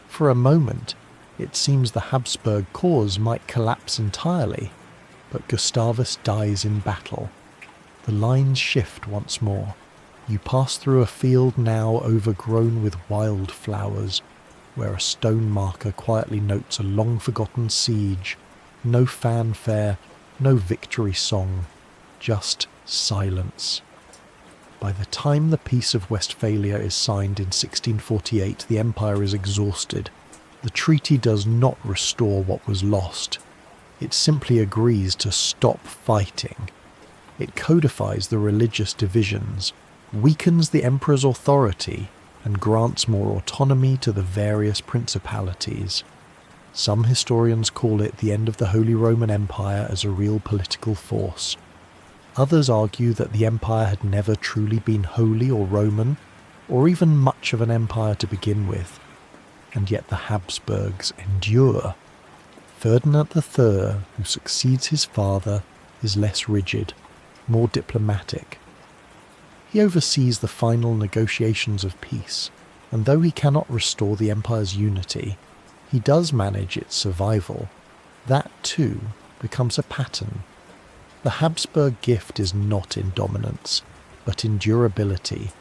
For a moment, it seems the Habsburg cause might collapse entirely, but Gustavus dies in battle. The lines shift once more. You pass through a field now overgrown with wildflowers, where a stone marker quietly notes a long-forgotten siege. No fanfare, no victory song, just silence. By the time the Peace of Westphalia is signed in 1648, the empire is exhausted. The treaty does not restore what was lost. It simply agrees to stop fighting. It codifies the religious divisions, weakens the emperor's authority and grants more autonomy to the various principalities. Some historians call it the end of the Holy Roman Empire as a real political force. Others argue that the empire had never truly been holy or Roman, or even much of an empire to begin with, and yet the Habsburgs endure. Ferdinand III, who succeeds his father, is less rigid, more diplomatic. He oversees the final negotiations of peace, and though he cannot restore the empire's unity, he does manage its survival. That, too, becomes a pattern. The Habsburg gift is not in dominance, but in durability.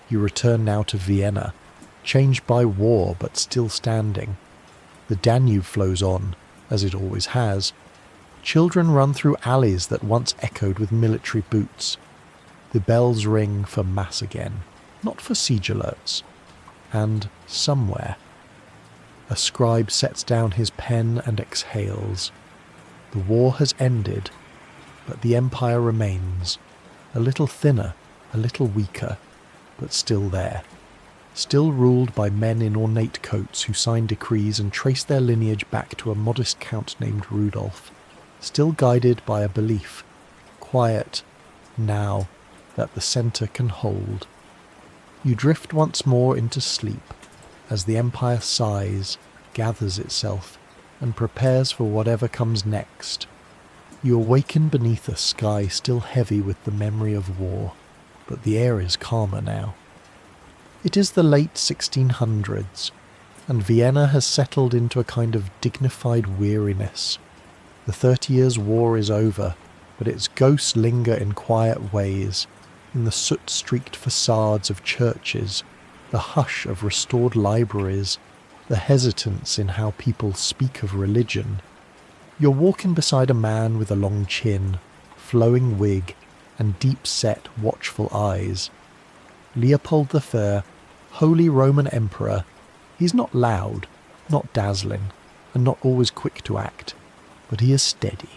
You return now to Vienna, changed by war but still standing. The Danube flows on, as it always has. Children run through alleys that once echoed with military boots. The bells ring for mass again, not for siege alerts. And somewhere, a scribe sets down his pen and exhales. The war has ended, but the empire remains, a little thinner, a little weaker, but still there. Still ruled by men in ornate coats who sign decrees and trace their lineage back to a modest count named Rudolf. Still guided by a belief, quiet, now, that the centre can hold. You drift once more into sleep, as the empire sighs, gathers itself, and prepares for whatever comes next. You awaken beneath a sky still heavy with the memory of war, but the air is calmer now. It is the late 1600s, and Vienna has settled into a kind of dignified weariness. The 30 Years' War is over, but its ghosts linger in quiet ways, in the soot-streaked facades of churches, the hush of restored libraries, the hesitance in how people speak of religion. You're walking beside a man with a long chin, flowing wig, and deep-set, watchful eyes. Leopold III, Holy Roman Emperor. He's not loud, not dazzling, and not always quick to act, but he is steady.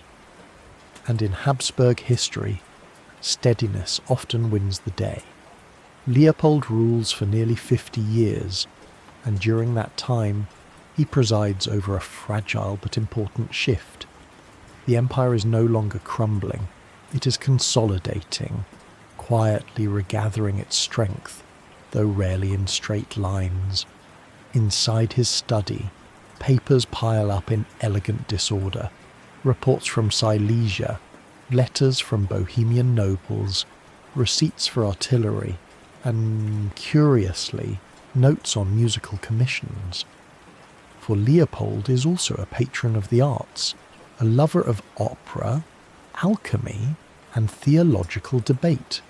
And in Habsburg history, steadiness often wins the day. Leopold rules for nearly 50 years, and during that time, he presides over a fragile but important shift. The empire is no longer crumbling, it is consolidating, quietly regathering its strength, though rarely in straight lines. Inside his study, papers pile up in elegant disorder, reports from Silesia, letters from Bohemian nobles, receipts for artillery, and, curiously, notes on musical commissions. For Leopold is also a patron of the arts, a lover of opera, alchemy, and theological debate.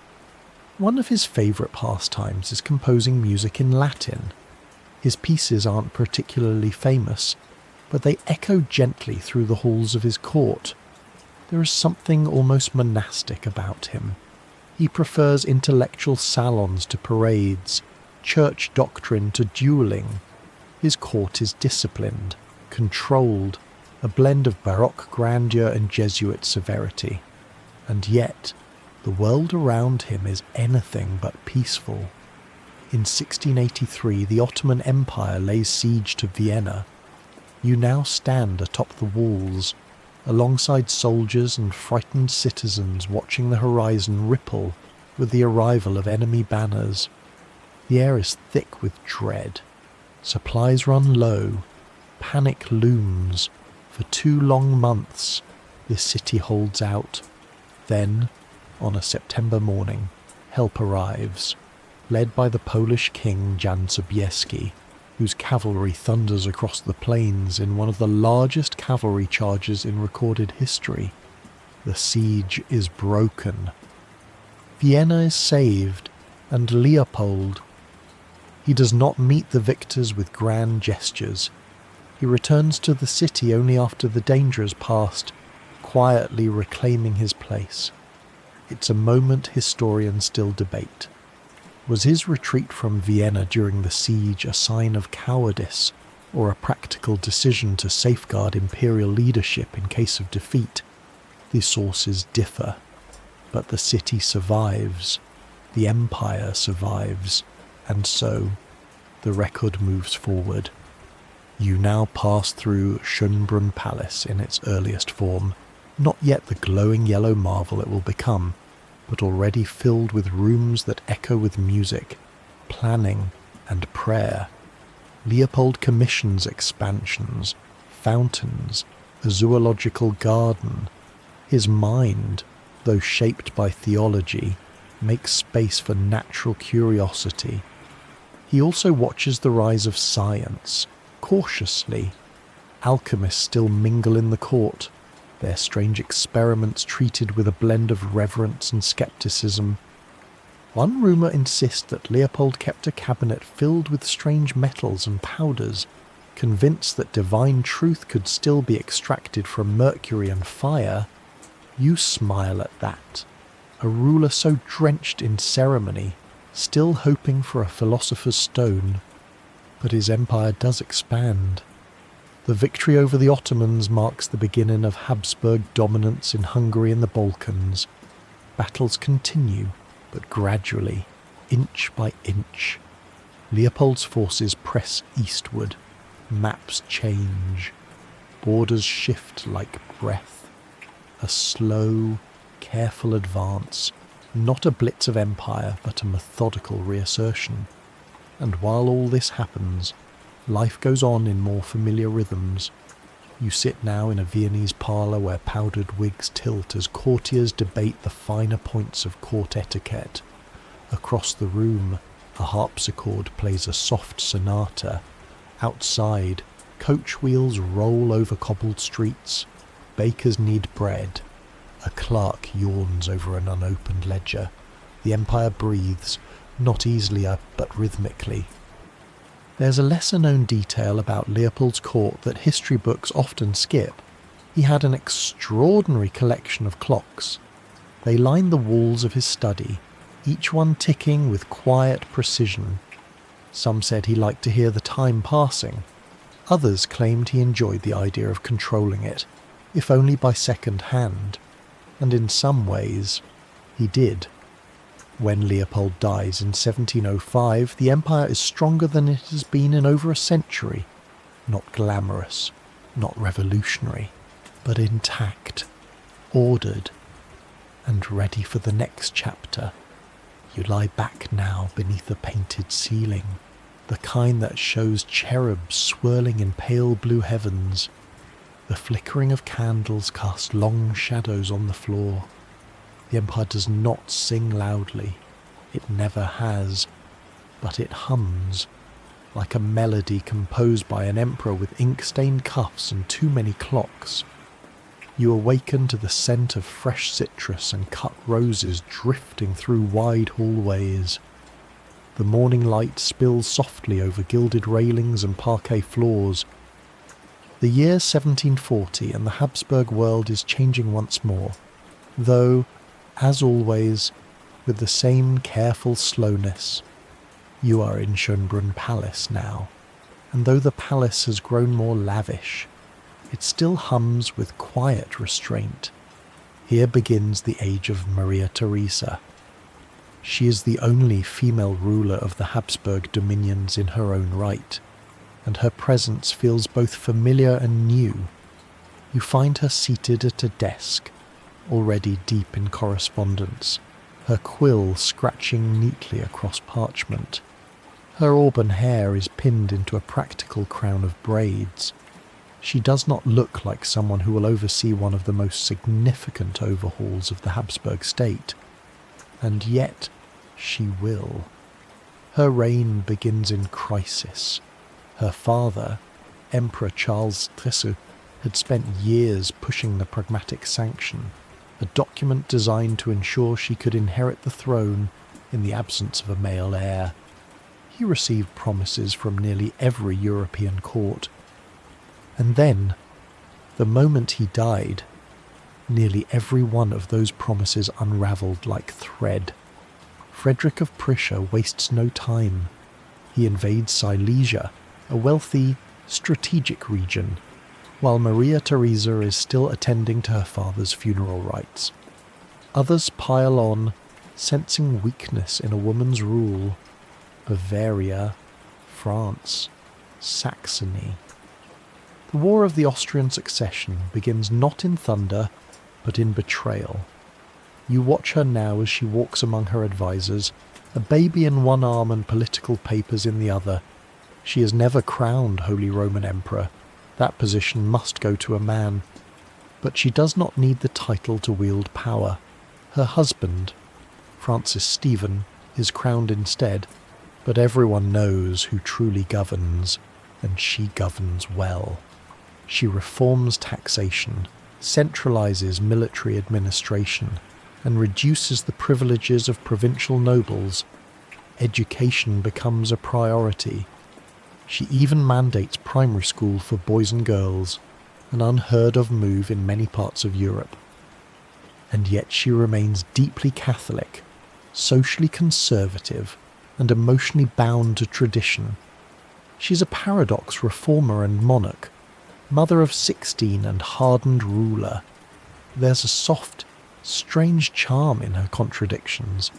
One of his favourite pastimes is composing music in Latin. His pieces aren't particularly famous, but they echo gently through the halls of his court. There is something almost monastic about him. He prefers intellectual salons to parades, church doctrine to duelling. His court is disciplined, controlled, a blend of Baroque grandeur and Jesuit severity. And yet, the world around him is anything but peaceful. In 1683, the Ottoman Empire lays siege to Vienna. You now stand atop the walls, alongside soldiers and frightened citizens watching the horizon ripple with the arrival of enemy banners. The air is thick with dread. Supplies run low. Panic looms. For 2 long months, this city holds out. Then, on a September morning, help arrives, led by the Polish king Jan Sobieski, whose cavalry thunders across the plains in one of the largest cavalry charges in recorded history. The siege is broken. Vienna is saved, and Leopold. He does not meet the victors with grand gestures. He returns to the city only after the danger has passed, quietly reclaiming his place. It's a moment historians still debate. Was his retreat from Vienna during the siege a sign of cowardice, or a practical decision to safeguard imperial leadership in case of defeat? The sources differ, but the city survives. The empire survives, and so the record moves forward. You now pass through Schönbrunn Palace in its earliest form, not yet the glowing yellow marvel it will become, but already filled with rooms that echo with music, planning, and prayer. Leopold commissions expansions, fountains, a zoological garden. His mind, though shaped by theology, makes space for natural curiosity. He also watches the rise of science, cautiously. Alchemists still mingle in the court, their strange experiments treated with a blend of reverence and skepticism. One rumour insists that Leopold kept a cabinet filled with strange metals and powders, convinced that divine truth could still be extracted from mercury and fire. You smile at that. A ruler so drenched in ceremony, still hoping for a philosopher's stone. But his empire does expand. The victory over the Ottomans marks the beginning of Habsburg dominance in Hungary and the Balkans. Battles continue, but gradually, inch by inch. Leopold's forces press eastward. Maps change. Borders shift like breath. A slow, careful advance, not a blitz of empire, but a methodical reassertion. And while all this happens, life goes on in more familiar rhythms. You sit now in a Viennese parlour where powdered wigs tilt as courtiers debate the finer points of court etiquette. Across the room, a harpsichord plays a soft sonata. Outside, coach wheels roll over cobbled streets. Bakers knead bread. A clerk yawns over an unopened ledger. The empire breathes, not easily but rhythmically. There's a lesser-known detail about Leopold's court that history books often skip. He had an extraordinary collection of clocks. They lined the walls of his study, each one ticking with quiet precision. Some said he liked to hear the time passing. Others claimed he enjoyed the idea of controlling it, if only by second hand. And in some ways, he did. When Leopold dies in 1705, the empire is stronger than it has been in over a century. Not glamorous, not revolutionary, but intact, ordered, and ready for the next chapter. You lie back now beneath a painted ceiling, the kind that shows cherubs swirling in pale blue heavens. The flickering of candles cast long shadows on the floor. The empire does not sing loudly. It never has. But it hums, like a melody composed by an emperor with ink-stained cuffs and too many clocks. You awaken to the scent of fresh citrus and cut roses drifting through wide hallways. The morning light spills softly over gilded railings and parquet floors. The year 1740 and the Habsburg world is changing once more, though, as always, with the same careful slowness. You are in Schönbrunn Palace now, and though the palace has grown more lavish, it still hums with quiet restraint. Here begins the age of Maria Theresa. She is the only female ruler of the Habsburg dominions in her own right, and her presence feels both familiar and new. You find her seated at a desk, already deep in correspondence, her quill scratching neatly across parchment. Her auburn hair is pinned into a practical crown of braids. She does not look like someone who will oversee one of the most significant overhauls of the Habsburg state. And yet she will. Her reign begins in crisis. Her father, Emperor Charles III, had spent years pushing the Pragmatic Sanction, a document designed to ensure she could inherit the throne in the absence of a male heir. He received promises from nearly every European court. And then, the moment he died, nearly every one of those promises unravelled like thread. Frederick of Prussia wastes no time. He invades Silesia, a wealthy, strategic region, while Maria Theresa is still attending to her father's funeral rites. Others pile on, sensing weakness in a woman's rule. Bavaria, France, Saxony. The War of the Austrian Succession begins not in thunder, but in betrayal. You watch her now as she walks among her advisers, a baby in one arm and political papers in the other. She is never crowned Holy Roman Emperor. That position must go to a man. But she does not need the title to wield power. Her husband, Francis Stephen, is crowned instead, but everyone knows who truly governs, and she governs well. She reforms taxation, centralizes military administration, and reduces the privileges of provincial nobles. Education becomes a priority. She even mandates primary school for boys and girls, an unheard of move in many parts of Europe. And yet she remains deeply Catholic, socially conservative, and emotionally bound to tradition. She's a paradox reformer and monarch, mother of 16 and hardened ruler. There's a soft, strange charm in her contradictions.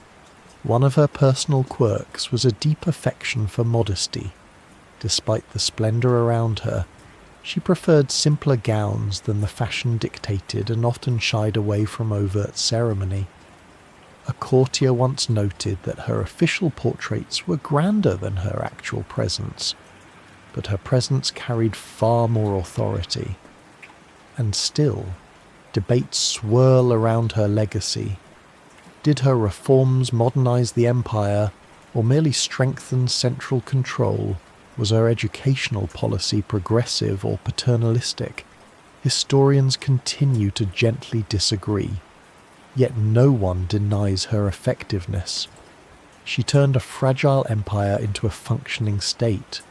One of her personal quirks was a deep affection for modesty. Despite the splendour around her, she preferred simpler gowns than the fashion dictated and often shied away from overt ceremony. A courtier once noted that her official portraits were grander than her actual presence, but her presence carried far more authority. And still, debates swirl around her legacy. Did her reforms modernize the empire, or merely strengthen central control? Was her educational policy progressive or paternalistic? Historians continue to gently disagree, yet no one denies her effectiveness. She turned a fragile empire into a functioning state.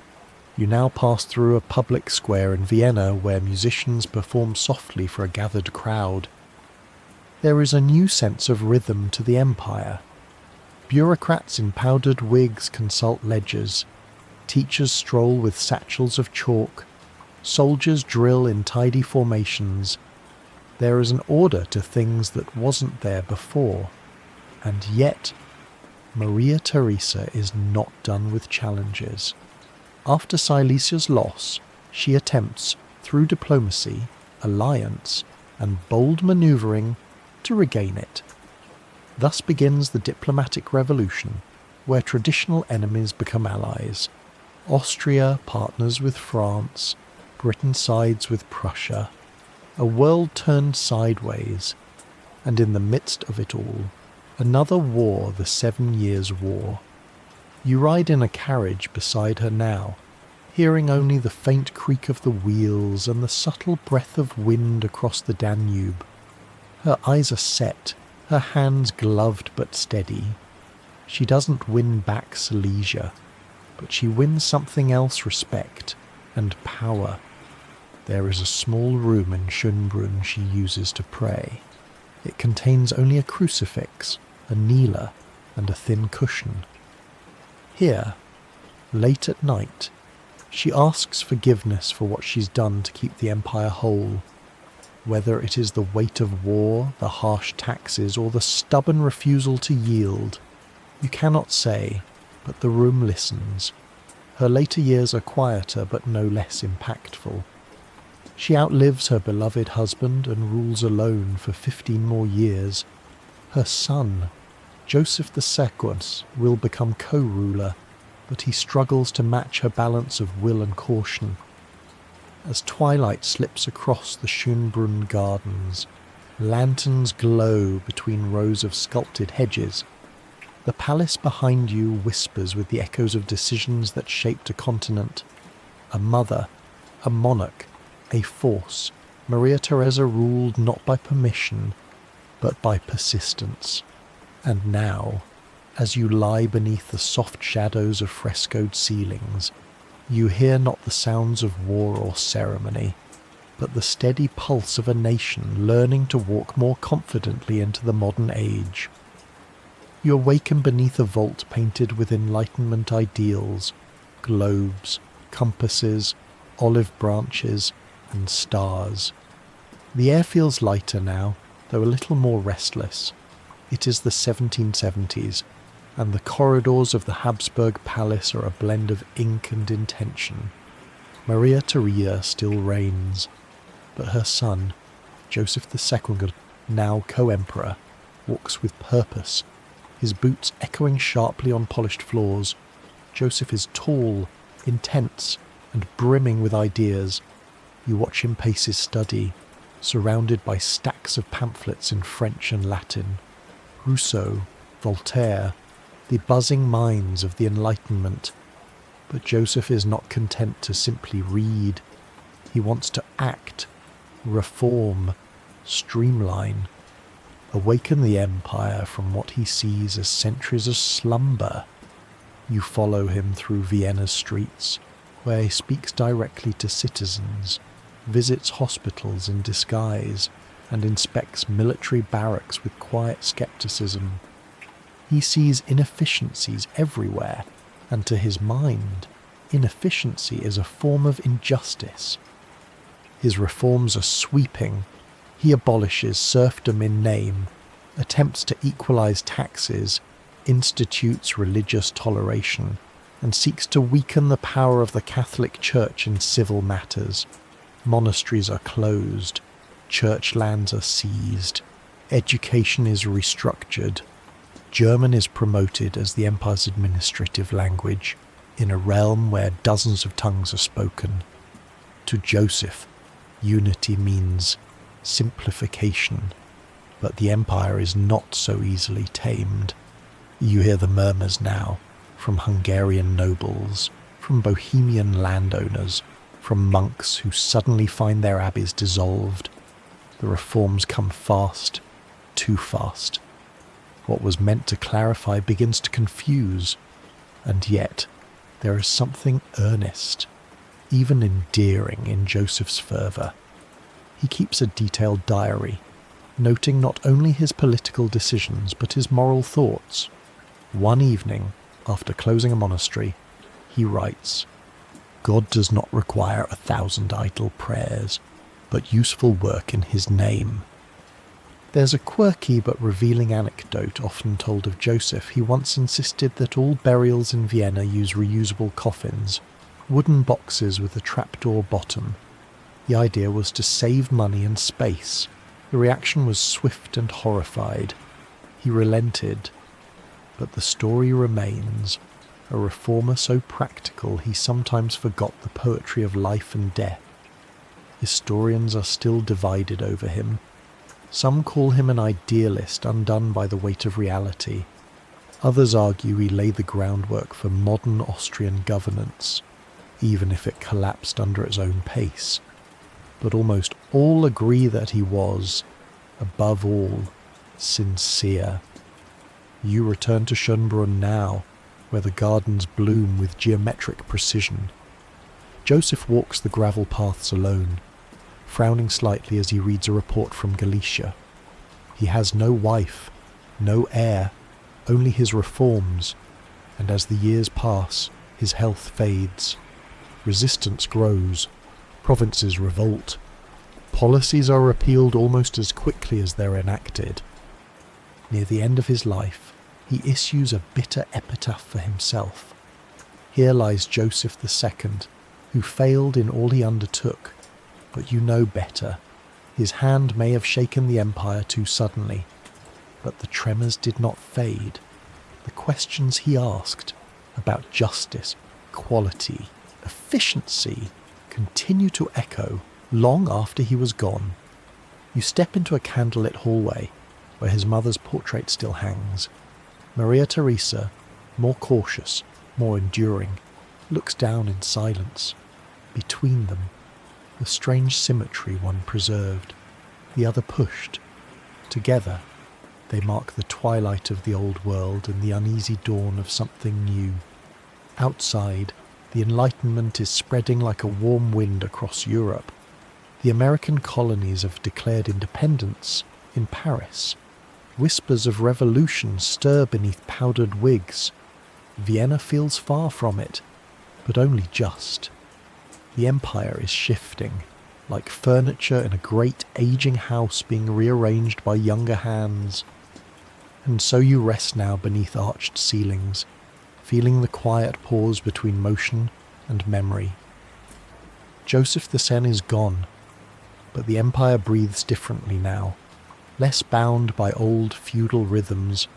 You now pass through a public square in Vienna where musicians perform softly for a gathered crowd. There is a new sense of rhythm to the empire. Bureaucrats in powdered wigs consult ledgers. Teachers stroll with satchels of chalk. Soldiers drill in tidy formations. There is an order to things that wasn't there before. And yet, Maria Theresa is not done with challenges. After Silesia's loss, she attempts, through diplomacy, alliance, and bold manoeuvring, to regain it. Thus begins the diplomatic revolution, where traditional enemies become allies. Austria partners with France, Britain sides with Prussia. A world turned sideways, and in the midst of it all, another war, the 7 Years' War. You ride in a carriage beside her now, hearing only the faint creak of the wheels and the subtle breath of wind across the Danube. Her eyes are set, her hands gloved but steady. She doesn't win back Silesia, but she wins something else: respect and power. There is a small room in Schönbrunn she uses to pray. It contains only a crucifix, a kneeler, and a thin cushion. Here, late at night, she asks forgiveness for what she's done to keep the empire whole. Whether it is the weight of war, the harsh taxes, or the stubborn refusal to yield, you cannot say, but the room listens. Her later years are quieter but no less impactful. She outlives her beloved husband and rules alone for 15 more years. Her son, Joseph II, will become co-ruler, but he struggles to match her balance of will and caution. As twilight slips across the Schönbrunn gardens, lanterns glow between rows of sculpted hedges. The palace behind you whispers with the echoes of decisions that shaped a continent. A mother, a monarch, a force, Maria Theresa ruled not by permission, but by persistence. And now, as you lie beneath the soft shadows of frescoed ceilings, you hear not the sounds of war or ceremony, but the steady pulse of a nation learning to walk more confidently into the modern age. You awaken beneath a vault painted with Enlightenment ideals, globes, compasses, olive branches, and stars. The air feels lighter now, though a little more restless. It is the 1770s, and the corridors of the Habsburg Palace are a blend of ink and intention. Maria Theresa still reigns, but her son, Joseph II, now co-emperor, walks with purpose, his boots echoing sharply on polished floors. Joseph is tall, intense, and brimming with ideas. You watch him pace his study, surrounded by stacks of pamphlets in French and Latin. Rousseau, Voltaire, the buzzing minds of the Enlightenment. But Joseph is not content to simply read. He wants to act, reform, streamline, awaken the empire from what he sees as centuries of slumber. You follow him through Vienna's streets, where he speaks directly to citizens, visits hospitals in disguise, and inspects military barracks with quiet skepticism. He sees inefficiencies everywhere, and to his mind, inefficiency is a form of injustice. His reforms are sweeping. He abolishes serfdom in name, attempts to equalize taxes, institutes religious toleration, and seeks to weaken the power of the Catholic Church in civil matters. Monasteries are closed, church lands are seized, education is restructured, German is promoted as the empire's administrative language, in a realm where dozens of tongues are spoken. To Joseph, unity means simplification, but the empire is not so easily tamed. You hear the murmurs now, from Hungarian nobles, from Bohemian landowners, from monks who suddenly find their abbeys dissolved. The reforms come fast, too fast. What was meant to clarify begins to confuse, and yet there is something earnest, even endearing in Joseph's fervour. He keeps a detailed diary, noting not only his political decisions but his moral thoughts. One evening, after closing a monastery, he writes, "God does not require 1,000 idle prayers, but useful work in his name." There's a quirky but revealing anecdote often told of Joseph. He once insisted that all burials in Vienna use reusable coffins, wooden boxes with a trapdoor bottom. The idea was to save money and space. The reaction was swift and horrified. He relented, but the story remains. A reformer so practical he sometimes forgot the poetry of life and death. Historians are still divided over him. Some call him an idealist undone by the weight of reality. Others argue he laid the groundwork for modern Austrian governance, even if it collapsed under its own pace. But almost all agree that he was, above all, sincere. You return to Schönbrunn now, where the gardens bloom with geometric precision. Joseph walks the gravel paths alone, frowning slightly as he reads a report from Galicia. He has no wife, no heir, only his reforms, and as the years pass, his health fades. Resistance grows, provinces revolt, policies are repealed almost as quickly as they're enacted. Near the end of his life, he issues a bitter epitaph for himself. Here lies Joseph II, who failed in all he undertook, but you know better. His hand may have shaken the empire too suddenly, but the tremors did not fade. The questions he asked about justice, equality, efficiency continue to echo long after he was gone. You step into a candlelit hallway where his mother's portrait still hangs. Maria Theresa, more cautious, more enduring, looks down in silence. Between them, the strange symmetry, one preserved, the other pushed. Together, they mark the twilight of the old world and the uneasy dawn of something new. Outside, the Enlightenment is spreading like a warm wind across Europe. The American colonies have declared independence in Paris. Whispers of revolution stir beneath powdered wigs. Vienna feels far from it, but only just. The empire is shifting, like furniture in a great aging house being rearranged by younger hands. And so you rest now beneath arched ceilings, feeling the quiet pause between motion and memory. Joseph the Sen is gone, but the empire breathes differently now, less bound by old feudal rhythms,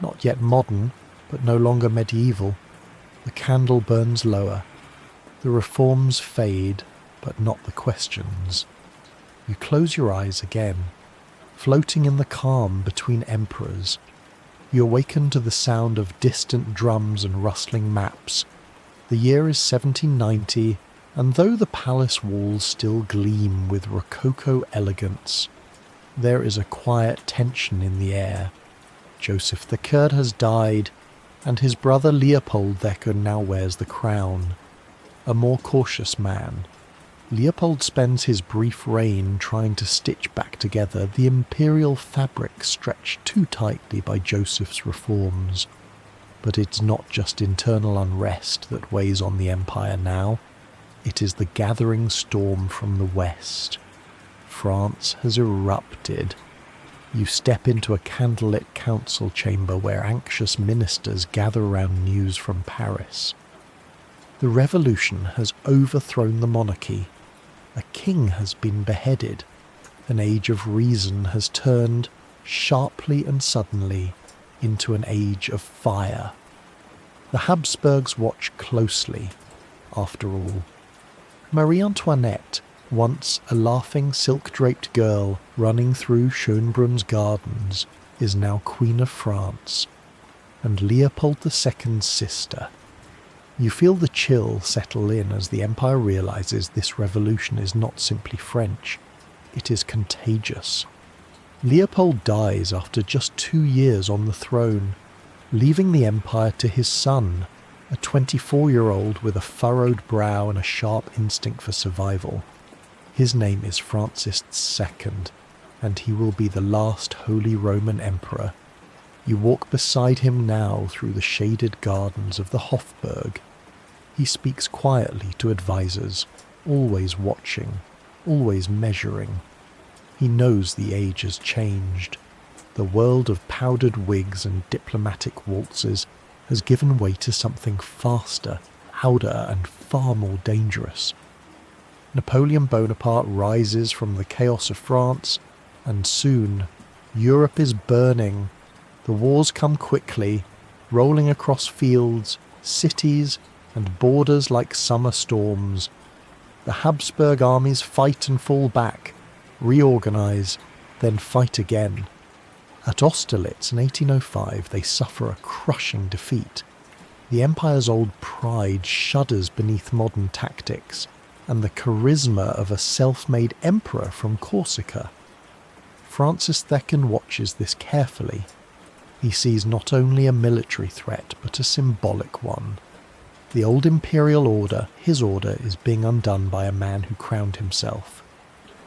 not yet modern, but no longer medieval. The candle burns lower. The reforms fade, but not the questions. You close your eyes again, floating in the calm between emperors. You awaken to the sound of distant drums and rustling maps. The year is 1790, and though the palace walls still gleam with rococo elegance, there is a quiet tension in the air. Joseph the Kurd has died, and his brother Leopold the now wears the crown, a more cautious man. Leopold spends his brief reign trying to stitch back together the imperial fabric stretched too tightly by Joseph's reforms. But it's not just internal unrest that weighs on the empire now. It is the gathering storm from the west. France has erupted. You step into a candlelit council chamber where anxious ministers gather around news from Paris. The revolution has overthrown the monarchy. A king has been beheaded. An age of reason has turned, sharply and suddenly, into an age of fire. The Habsburgs watch closely, after all. Marie Antoinette, once a laughing silk-draped girl running through Schönbrunns gardens, is now Queen of France, and Leopold II's sister. You feel the chill settle in as the empire realizes this revolution is not simply French, it is contagious. Leopold dies after just 2 years on the throne, leaving the empire to his son, a 24-year-old with a furrowed brow and a sharp instinct for survival. His name is Francis II, and he will be the last Holy Roman Emperor. You walk beside him now through the shaded gardens of the Hofburg. He speaks quietly to advisors, always watching, always measuring. He knows the age has changed. The world of powdered wigs and diplomatic waltzes has given way to something faster, louder, and far more dangerous. Napoleon Bonaparte rises from the chaos of France, and soon Europe is burning. The wars come quickly, rolling across fields, cities, and borders like summer storms. The Habsburg armies fight and fall back, reorganize, then fight again. At Austerlitz in 1805 they suffer a crushing defeat. The empire's old pride shudders beneath modern tactics, and the charisma of a self-made emperor from Corsica. Francis II watches this carefully. He sees not only a military threat, but a symbolic one. The old imperial order, his order, is being undone by a man who crowned himself.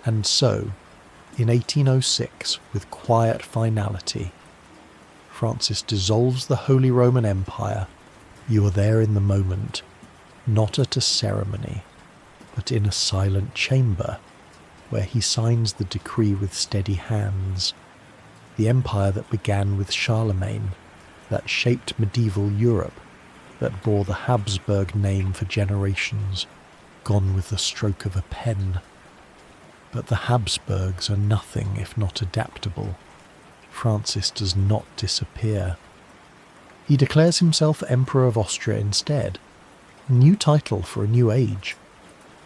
And so, in 1806, with quiet finality, Francis dissolves the Holy Roman Empire. You are there in the moment, not at a ceremony, but in a silent chamber, where he signs the decree with steady hands. The empire that began with Charlemagne, that shaped medieval Europe, that bore the Habsburg name for generations, gone with the stroke of a pen. But the Habsburgs are nothing if not adaptable. Francis does not disappear. He declares himself Emperor of Austria instead, a new title for a new age.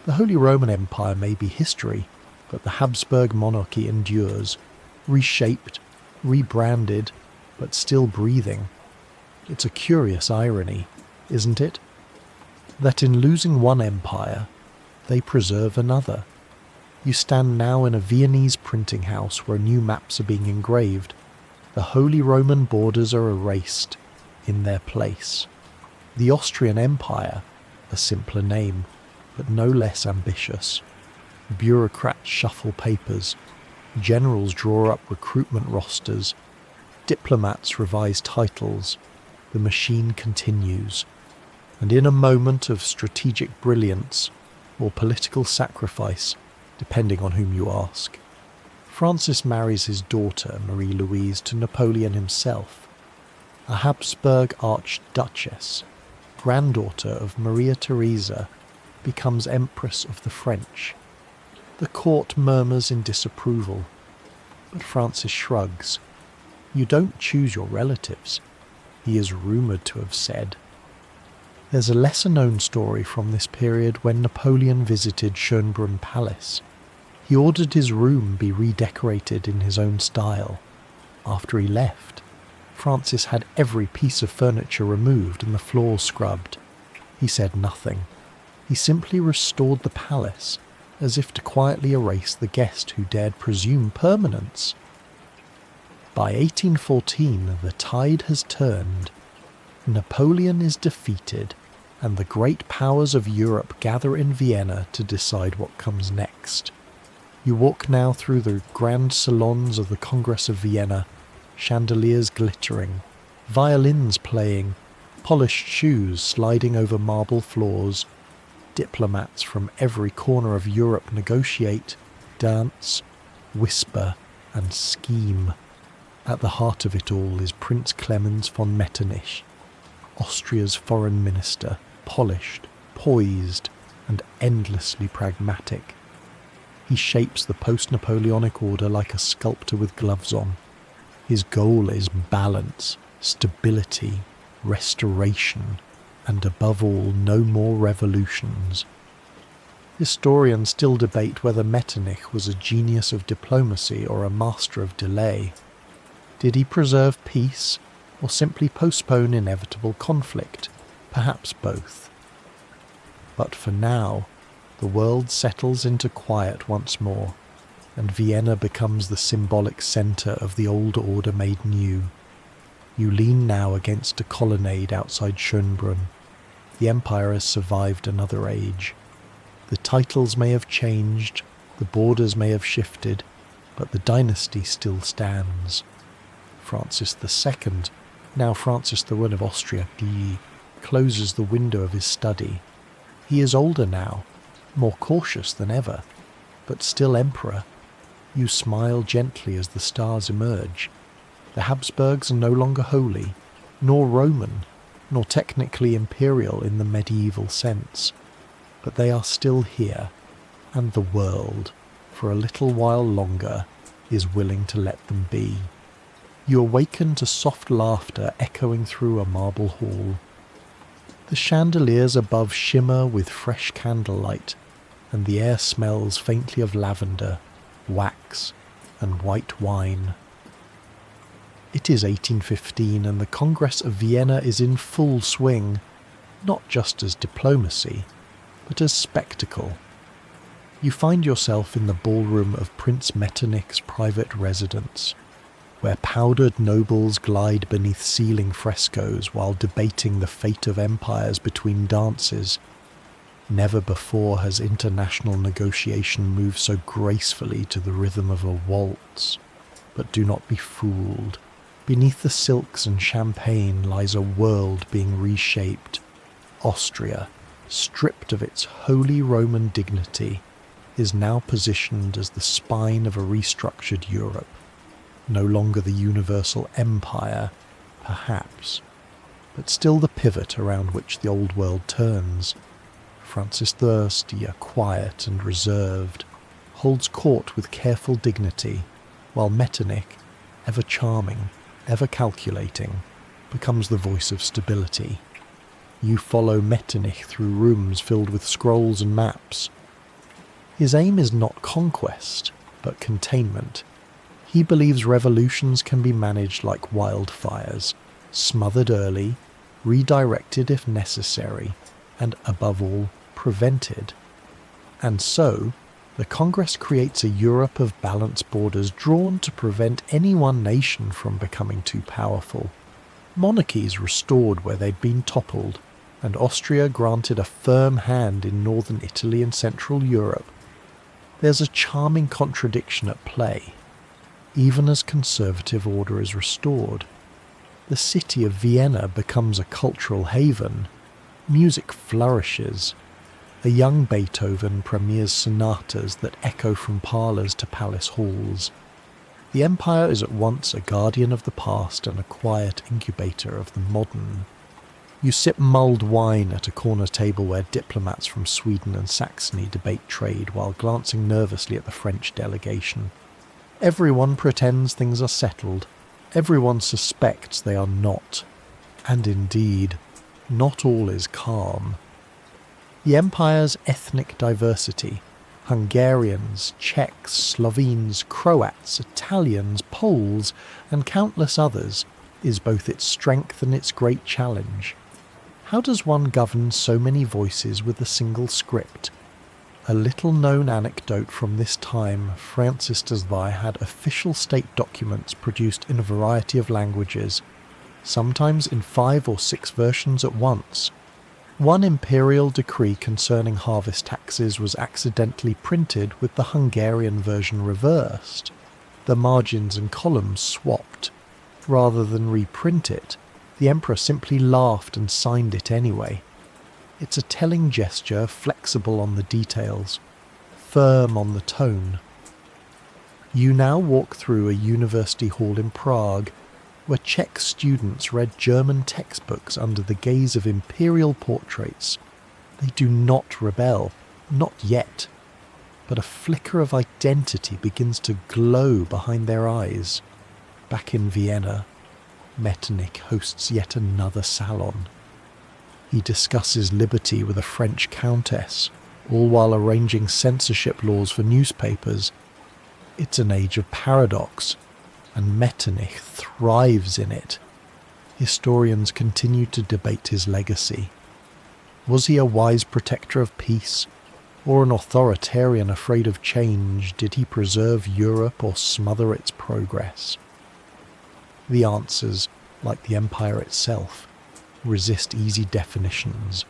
The Holy Roman Empire may be history, but the Habsburg Monarchy endures, reshaped, rebranded, but still breathing. It's a curious irony, isn't it? That in losing one empire, they preserve another. You stand now in a Viennese printing house where new maps are being engraved. The Holy Roman borders are erased in their place. The Austrian Empire, a simpler name, but no less ambitious. Bureaucrats shuffle papers. Generals draw up recruitment rosters. Diplomats revise titles. The machine continues. And in a moment of strategic brilliance or political sacrifice, depending on whom you ask, Francis marries his daughter, Marie-Louise, to Napoleon himself. A Habsburg archduchess, granddaughter of Maria Theresa, becomes Empress of the French. The court murmurs in disapproval, but Francis shrugs. "You don't choose your relatives," he is rumoured to have said. There's a lesser-known story from this period when Napoleon visited Schönbrunn Palace. He ordered his room be redecorated in his own style. After he left, Francis had every piece of furniture removed and the floors scrubbed. He said nothing. He simply restored the palace, as if to quietly erase the guest who dared presume permanence. By 1814, the tide has turned. Napoleon is defeated, and the great powers of Europe gather in Vienna to decide what comes next. You walk now through the grand salons of the Congress of Vienna, chandeliers glittering, violins playing, polished shoes sliding over marble floors. Diplomats from every corner of Europe negotiate, dance, whisper, and scheme. At the heart of it all is Prince Clemens von Metternich, Austria's foreign minister, polished, poised, and endlessly pragmatic. He shapes the post-Napoleonic order like a sculptor with gloves on. His goal is balance, stability, restoration, and above all, no more revolutions. Historians still debate whether Metternich was a genius of diplomacy or a master of delay. Did he preserve peace, or simply postpone inevitable conflict? Perhaps both. But for now, the world settles into quiet once more, and Vienna becomes the symbolic centre of the old order made new. You lean now against a colonnade outside Schönbrunn. The empire has survived another age. The titles may have changed, the borders may have shifted, but the dynasty still stands. Francis II, now Francis I of Austria, closes the window of his study. He is older now, more cautious than ever, but still emperor. You smile gently as the stars emerge. The Habsburgs are no longer holy, nor Roman, nor technically imperial in the medieval sense, but they are still here, and the world, for a little while longer, is willing to let them be. You awaken to soft laughter echoing through a marble hall. The chandeliers above shimmer with fresh candlelight, and the air smells faintly of lavender, wax, and white wine. It is 1815, and the Congress of Vienna is in full swing, not just as diplomacy, but as spectacle. You find yourself in the ballroom of Prince Metternich's private residence, where powdered nobles glide beneath ceiling frescoes while debating the fate of empires between dances. Never before has international negotiation moved so gracefully to the rhythm of a waltz. But do not be fooled. Beneath the silks and champagne lies a world being reshaped. Austria, stripped of its Holy Roman dignity, is now positioned as the spine of a restructured Europe. No longer the universal empire, perhaps, but still the pivot around which the old world turns. Francis I, quiet and reserved, holds court with careful dignity, while Metternich, ever charming, ever calculating, becomes the voice of stability. You follow Metternich through rooms filled with scrolls and maps. His aim is not conquest, but containment. He believes revolutions can be managed like wildfires, smothered early, redirected if necessary, and above all, prevented. And so, the Congress creates a Europe of balanced borders drawn to prevent any one nation from becoming too powerful. Monarchies restored where they'd been toppled, and Austria granted a firm hand in northern Italy and central Europe. There's a charming contradiction at play. Even as conservative order is restored, the city of Vienna becomes a cultural haven. Music flourishes. A young Beethoven premieres sonatas that echo from parlours to palace halls. The empire is at once a guardian of the past and a quiet incubator of the modern. You sip mulled wine at a corner table where diplomats from Sweden and Saxony debate trade while glancing nervously at the French delegation. Everyone pretends things are settled. Everyone suspects they are not. And indeed, not all is calm. The empire's ethnic diversity, Hungarians, Czechs, Slovenes, Croats, Italians, Poles, and countless others, is both its strength and its great challenge. How does one govern so many voices with a single script? A little-known anecdote from this time, Francis Joseph had official state documents produced in a variety of languages, sometimes in 5 or 6 versions at once. One imperial decree concerning harvest taxes was accidentally printed with the Hungarian version reversed. The margins and columns swapped. Rather than reprint it, the emperor simply laughed and signed it anyway. It's a telling gesture, flexible on the details, firm on the tone. You now walk through a university hall in Prague, where Czech students read German textbooks under the gaze of imperial portraits. They do not rebel, not yet, but a flicker of identity begins to glow behind their eyes. Back in Vienna, Metternich hosts yet another salon. He discusses liberty with a French countess, all while arranging censorship laws for newspapers. It's an age of paradox, and Metternich thrives in it. Historians continue to debate his legacy. Was he a wise protector of peace, or an authoritarian afraid of change? Did he preserve Europe or smother its progress? The answers, like the empire itself, resist easy definitions.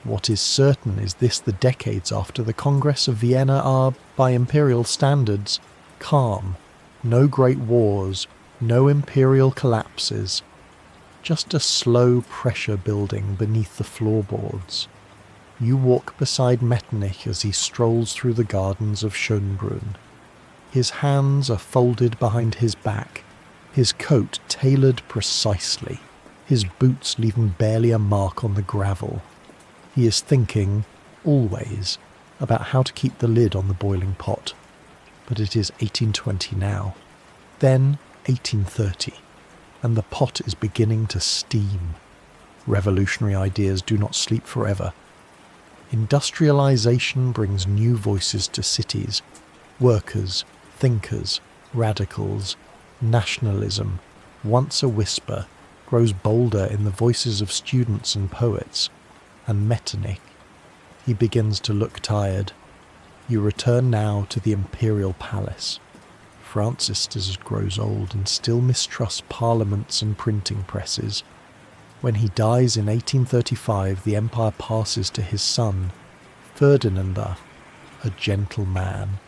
What is certain is this: the decades after the Congress of Vienna are, by imperial standards, calm. No great wars, no imperial collapses. Just a slow pressure building beneath the floorboards. You walk beside Metternich as he strolls through the gardens of Schönbrunn. His hands are folded behind his back, his coat tailored precisely, his boots leaving barely a mark on the gravel. He is thinking, always, about how to keep the lid on the boiling pot. But it is 1820 now, then 1830, and the pot is beginning to steam. Revolutionary ideas do not sleep forever. Industrialization brings new voices to cities, workers, thinkers, radicals. Nationalism, once a whisper, grows bolder in the voices of students and poets. And Metternich, he begins to look tired. You return now to the imperial palace. Francis grows old and still mistrusts parliaments and printing presses. When he dies in 1835, the empire passes to his son, Ferdinand, a gentle man,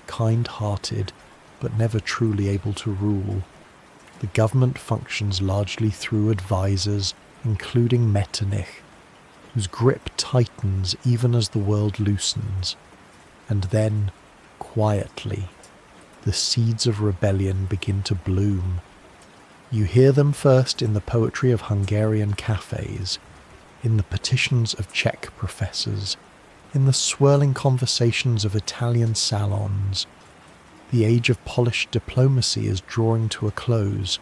kind-hearted, but never truly able to rule. The government functions largely through advisors, including Metternich, whose grip tightens even as the world loosens. And then, quietly, the seeds of rebellion begin to bloom. You hear them first in the poetry of Hungarian cafes, in the petitions of Czech professors, in the swirling conversations of Italian salons. The age of polished diplomacy is drawing to a close.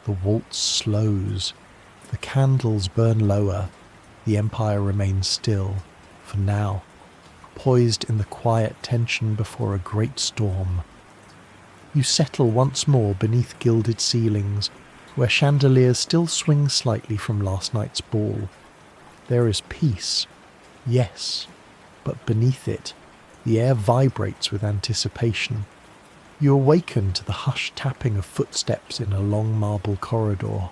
The waltz slows. The candles burn lower. The empire remains still, for now, poised in the quiet tension before a great storm. You settle once more beneath gilded ceilings, where chandeliers still swing slightly from last night's ball. There is peace, yes, but beneath it, the air vibrates with anticipation. You awaken to the hushed tapping of footsteps in a long marble corridor.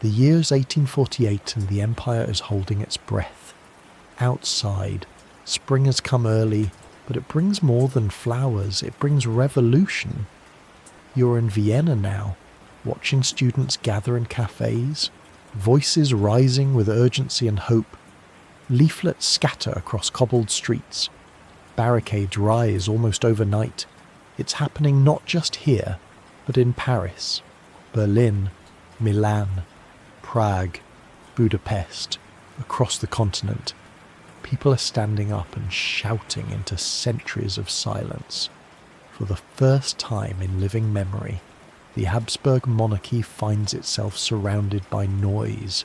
The year's 1848 and the empire is holding its breath. Outside, spring has come early, but it brings more than flowers, it brings revolution. You're in Vienna now, watching students gather in cafes, voices rising with urgency and hope. Leaflets scatter across cobbled streets. Barricades rise almost overnight. It's happening not just here, But in Paris, Berlin, Milan, Prague, Budapest, across the continent, people are standing up and shouting into centuries of silence. For the first time in living memory, the Habsburg Monarchy finds itself surrounded by noise.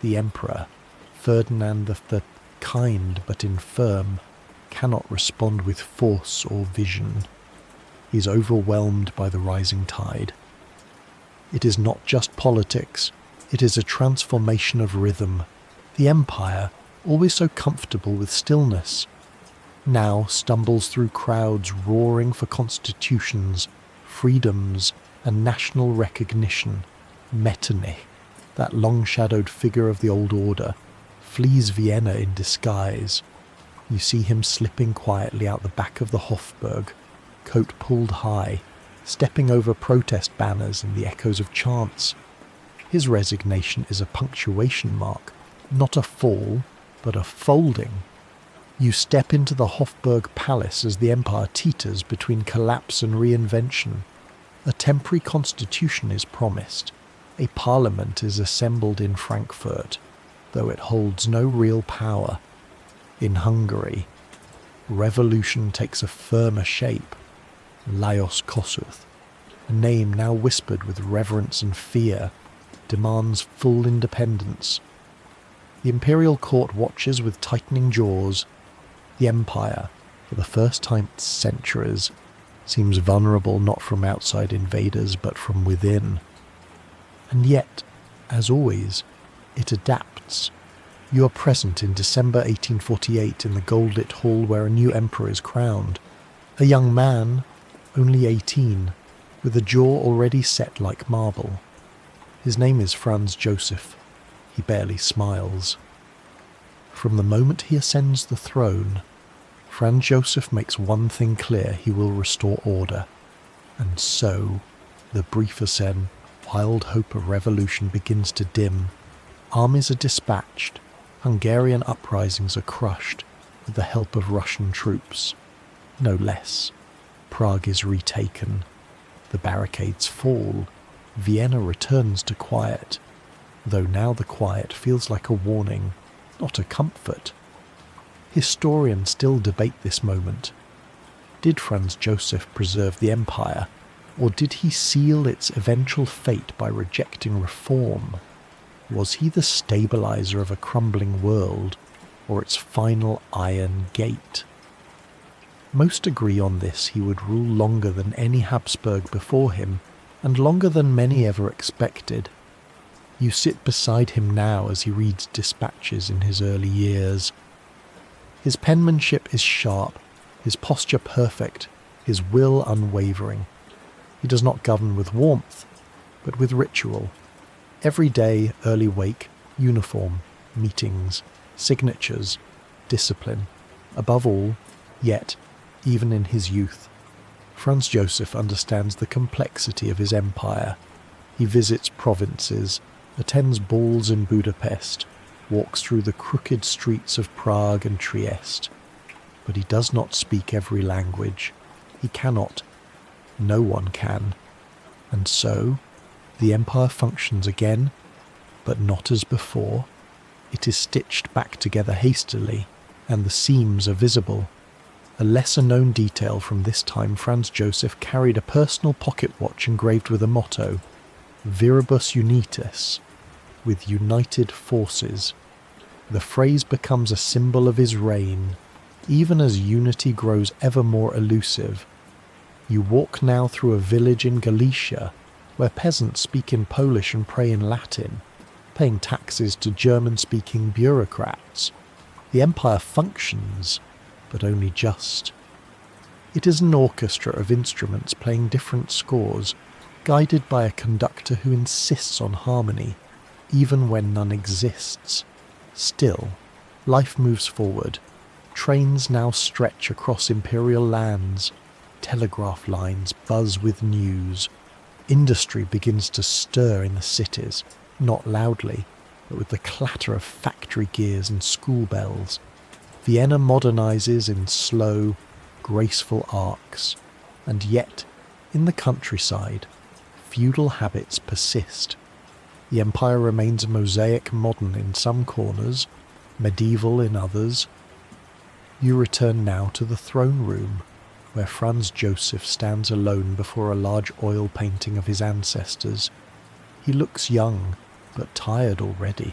The Emperor, Ferdinand the kind but infirm, cannot respond with force or vision. He is overwhelmed by the rising tide. It is not just politics, it is a transformation of rhythm. The Empire, always so comfortable with stillness, now stumbles through crowds roaring for constitutions, freedoms, and national recognition. Metternich, that long-shadowed figure of the old order, flees Vienna in disguise. You see him slipping quietly out the back of the Hofburg, coat pulled high, stepping over protest banners and the echoes of chants. His resignation is a punctuation mark, not a fall, but a folding. You step into the Hofburg Palace as the empire teeters between collapse and reinvention. A temporary constitution is promised. A parliament is assembled in Frankfurt, though it holds no real power. In Hungary, revolution takes a firmer shape. Lajos Kossuth, a name now whispered with reverence and fear, demands full independence. The imperial court watches with tightening jaws. The empire, for the first time in centuries, seems vulnerable not from outside invaders but from within. And yet, as always, it adapts. You are present in December 1848 in the gold-lit hall where a new emperor is crowned. A young man, only 18, with a jaw already set like marble. His name is Franz Joseph. He barely smiles. From the moment he ascends the throne, Franz Joseph makes one thing clear: he will restore order. And so, the Briefessen, wild hope of revolution begins to dim. Armies are dispatched. Hungarian uprisings are crushed with the help of Russian troops. No less. Prague is retaken. The barricades fall. Vienna returns to quiet, though now the quiet feels like a warning, not a comfort. Historians still debate this moment. Did Franz Joseph preserve the empire, or did he seal its eventual fate by rejecting reform? Was he the stabilizer of a crumbling world, or its final iron gate? Most agree on this: he would rule longer than any Habsburg before him, and longer than many ever expected. You sit beside him now as he reads dispatches in his early years. His penmanship is sharp, his posture perfect, his will unwavering. He does not govern with warmth, but with ritual. Every day, early wake, uniform, meetings, signatures, discipline. Above all, yet, even in his youth, Franz Joseph understands the complexity of his empire. He visits provinces, attends balls in Budapest, walks through the crooked streets of Prague and Trieste. But he does not speak every language. He cannot. No one can. And so, the empire functions again, but not as before. It is stitched back together hastily, and the seams are visible. A lesser-known detail from this time: Franz Joseph carried a personal pocket watch engraved with a motto, Viribus Unitas, with united forces. The phrase becomes a symbol of his reign, even as unity grows ever more elusive. You walk now through a village in Galicia, where peasants speak in Polish and pray in Latin, paying taxes to German-speaking bureaucrats. The empire functions, but only just. It is an orchestra of instruments playing different scores, guided by a conductor who insists on harmony, even when none exists. Still, life moves forward. Trains now stretch across imperial lands. Telegraph lines buzz with news. Industry begins to stir in the cities, not loudly, but with the clatter of factory gears and school bells. Vienna modernizes in slow, graceful arcs, and yet, in the countryside, feudal habits persist. The empire remains mosaic modern in some corners, medieval in others. You return now to the throne room, where Franz Joseph stands alone before a large oil painting of his ancestors. He looks young, but tired already.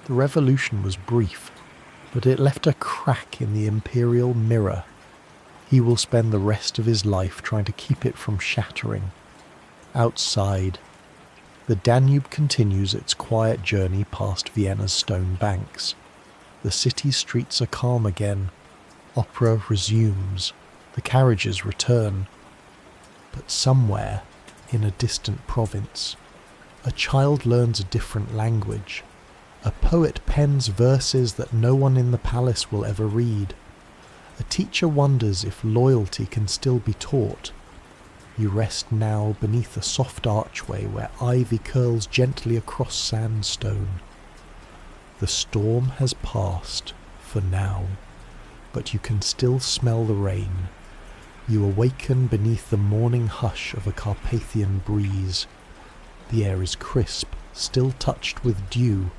The revolution was brief, but it left a crack in the imperial mirror. He will spend the rest of his life trying to keep it from shattering. Outside, the Danube continues its quiet journey past Vienna's stone banks. The city's streets are calm again. Opera resumes. The carriages return. But somewhere, in a distant province, a child learns a different language. A poet pens verses that no one in the palace will ever read. A teacher wonders if loyalty can still be taught. You rest now beneath a soft archway where ivy curls gently across sandstone. The storm has passed, for now, but you can still smell the rain. You awaken beneath the morning hush of a Carpathian breeze. The air is crisp, still touched with dew,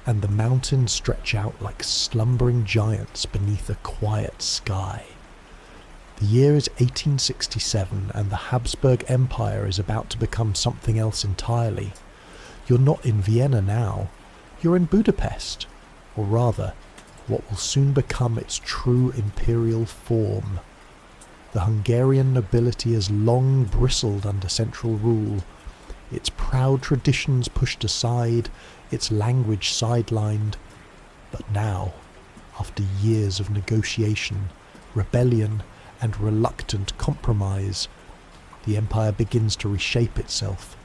and the mountains stretch out like slumbering giants beneath a quiet sky. The year is 1867, and the Habsburg Empire is about to become something else entirely. You're not in Vienna now. You're in Budapest, or rather, what will soon become its true imperial form. The Hungarian nobility has long bristled under central rule, its proud traditions pushed aside, its language sidelined. But now, after years of negotiation, rebellion, and reluctant compromise, the empire begins to reshape itself.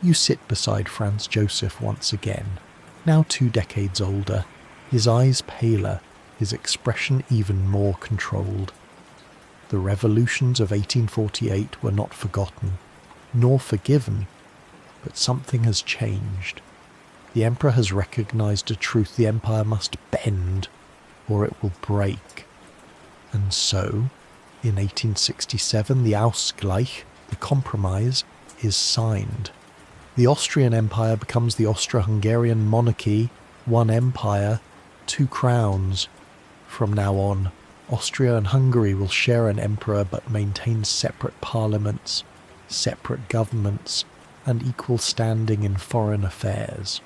You sit beside Franz Joseph once again, now 2 decades older, his eyes paler, his expression even more controlled. The revolutions of 1848 were not forgotten, nor forgiven, but something has changed. The emperor has recognized a truth the empire must bend, or it will break. And so, in 1867, the Ausgleich, the compromise, is signed. The Austrian Empire becomes the Austro-Hungarian Monarchy, one empire, 2 crowns. From now on, Austria and Hungary will share an emperor but maintain separate parliaments, separate governments, and equal standing in foreign affairs.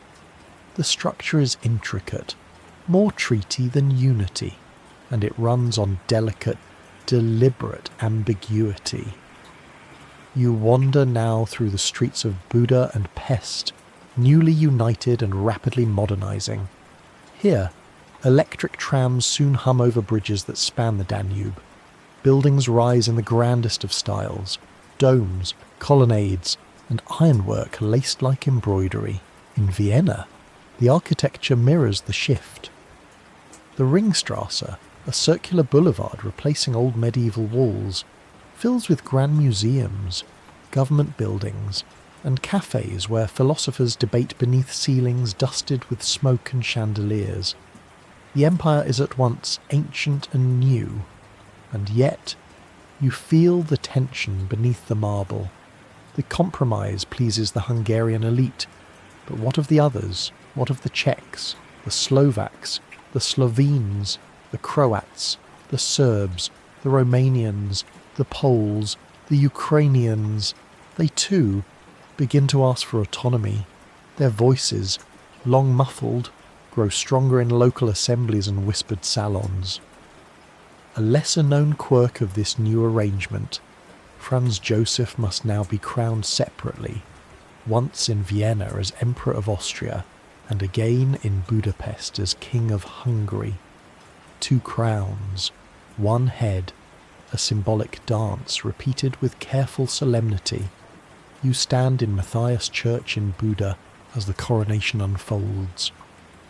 The structure is intricate, more treaty than unity, and it runs on delicate, deliberate ambiguity. You wander now through the streets of Buda and Pest, newly united and rapidly modernizing. Here, electric trams soon hum over bridges that span the Danube. Buildings rise in the grandest of styles, domes, colonnades, and ironwork laced like embroidery. In Vienna, the architecture mirrors the shift. The Ringstrasse, a circular boulevard replacing old medieval walls, fills with grand museums, government buildings, and cafes where philosophers debate beneath ceilings dusted with smoke and chandeliers. The empire is at once ancient and new, and yet you feel the tension beneath the marble. The compromise pleases the Hungarian elite, but what of the others? What of the Czechs, the Slovaks, the Slovenes, the Croats, the Serbs, the Romanians, the Poles, the Ukrainians? They too begin to ask for autonomy. Their voices, long muffled, grow stronger in local assemblies and whispered salons. A lesser-known quirk of this new arrangement, Franz Joseph must now be crowned separately, once in Vienna as Emperor of Austria, and again in Budapest as King of Hungary. 2 crowns, 1 head, a symbolic dance repeated with careful solemnity. You stand in Matthias Church in Buda as the coronation unfolds.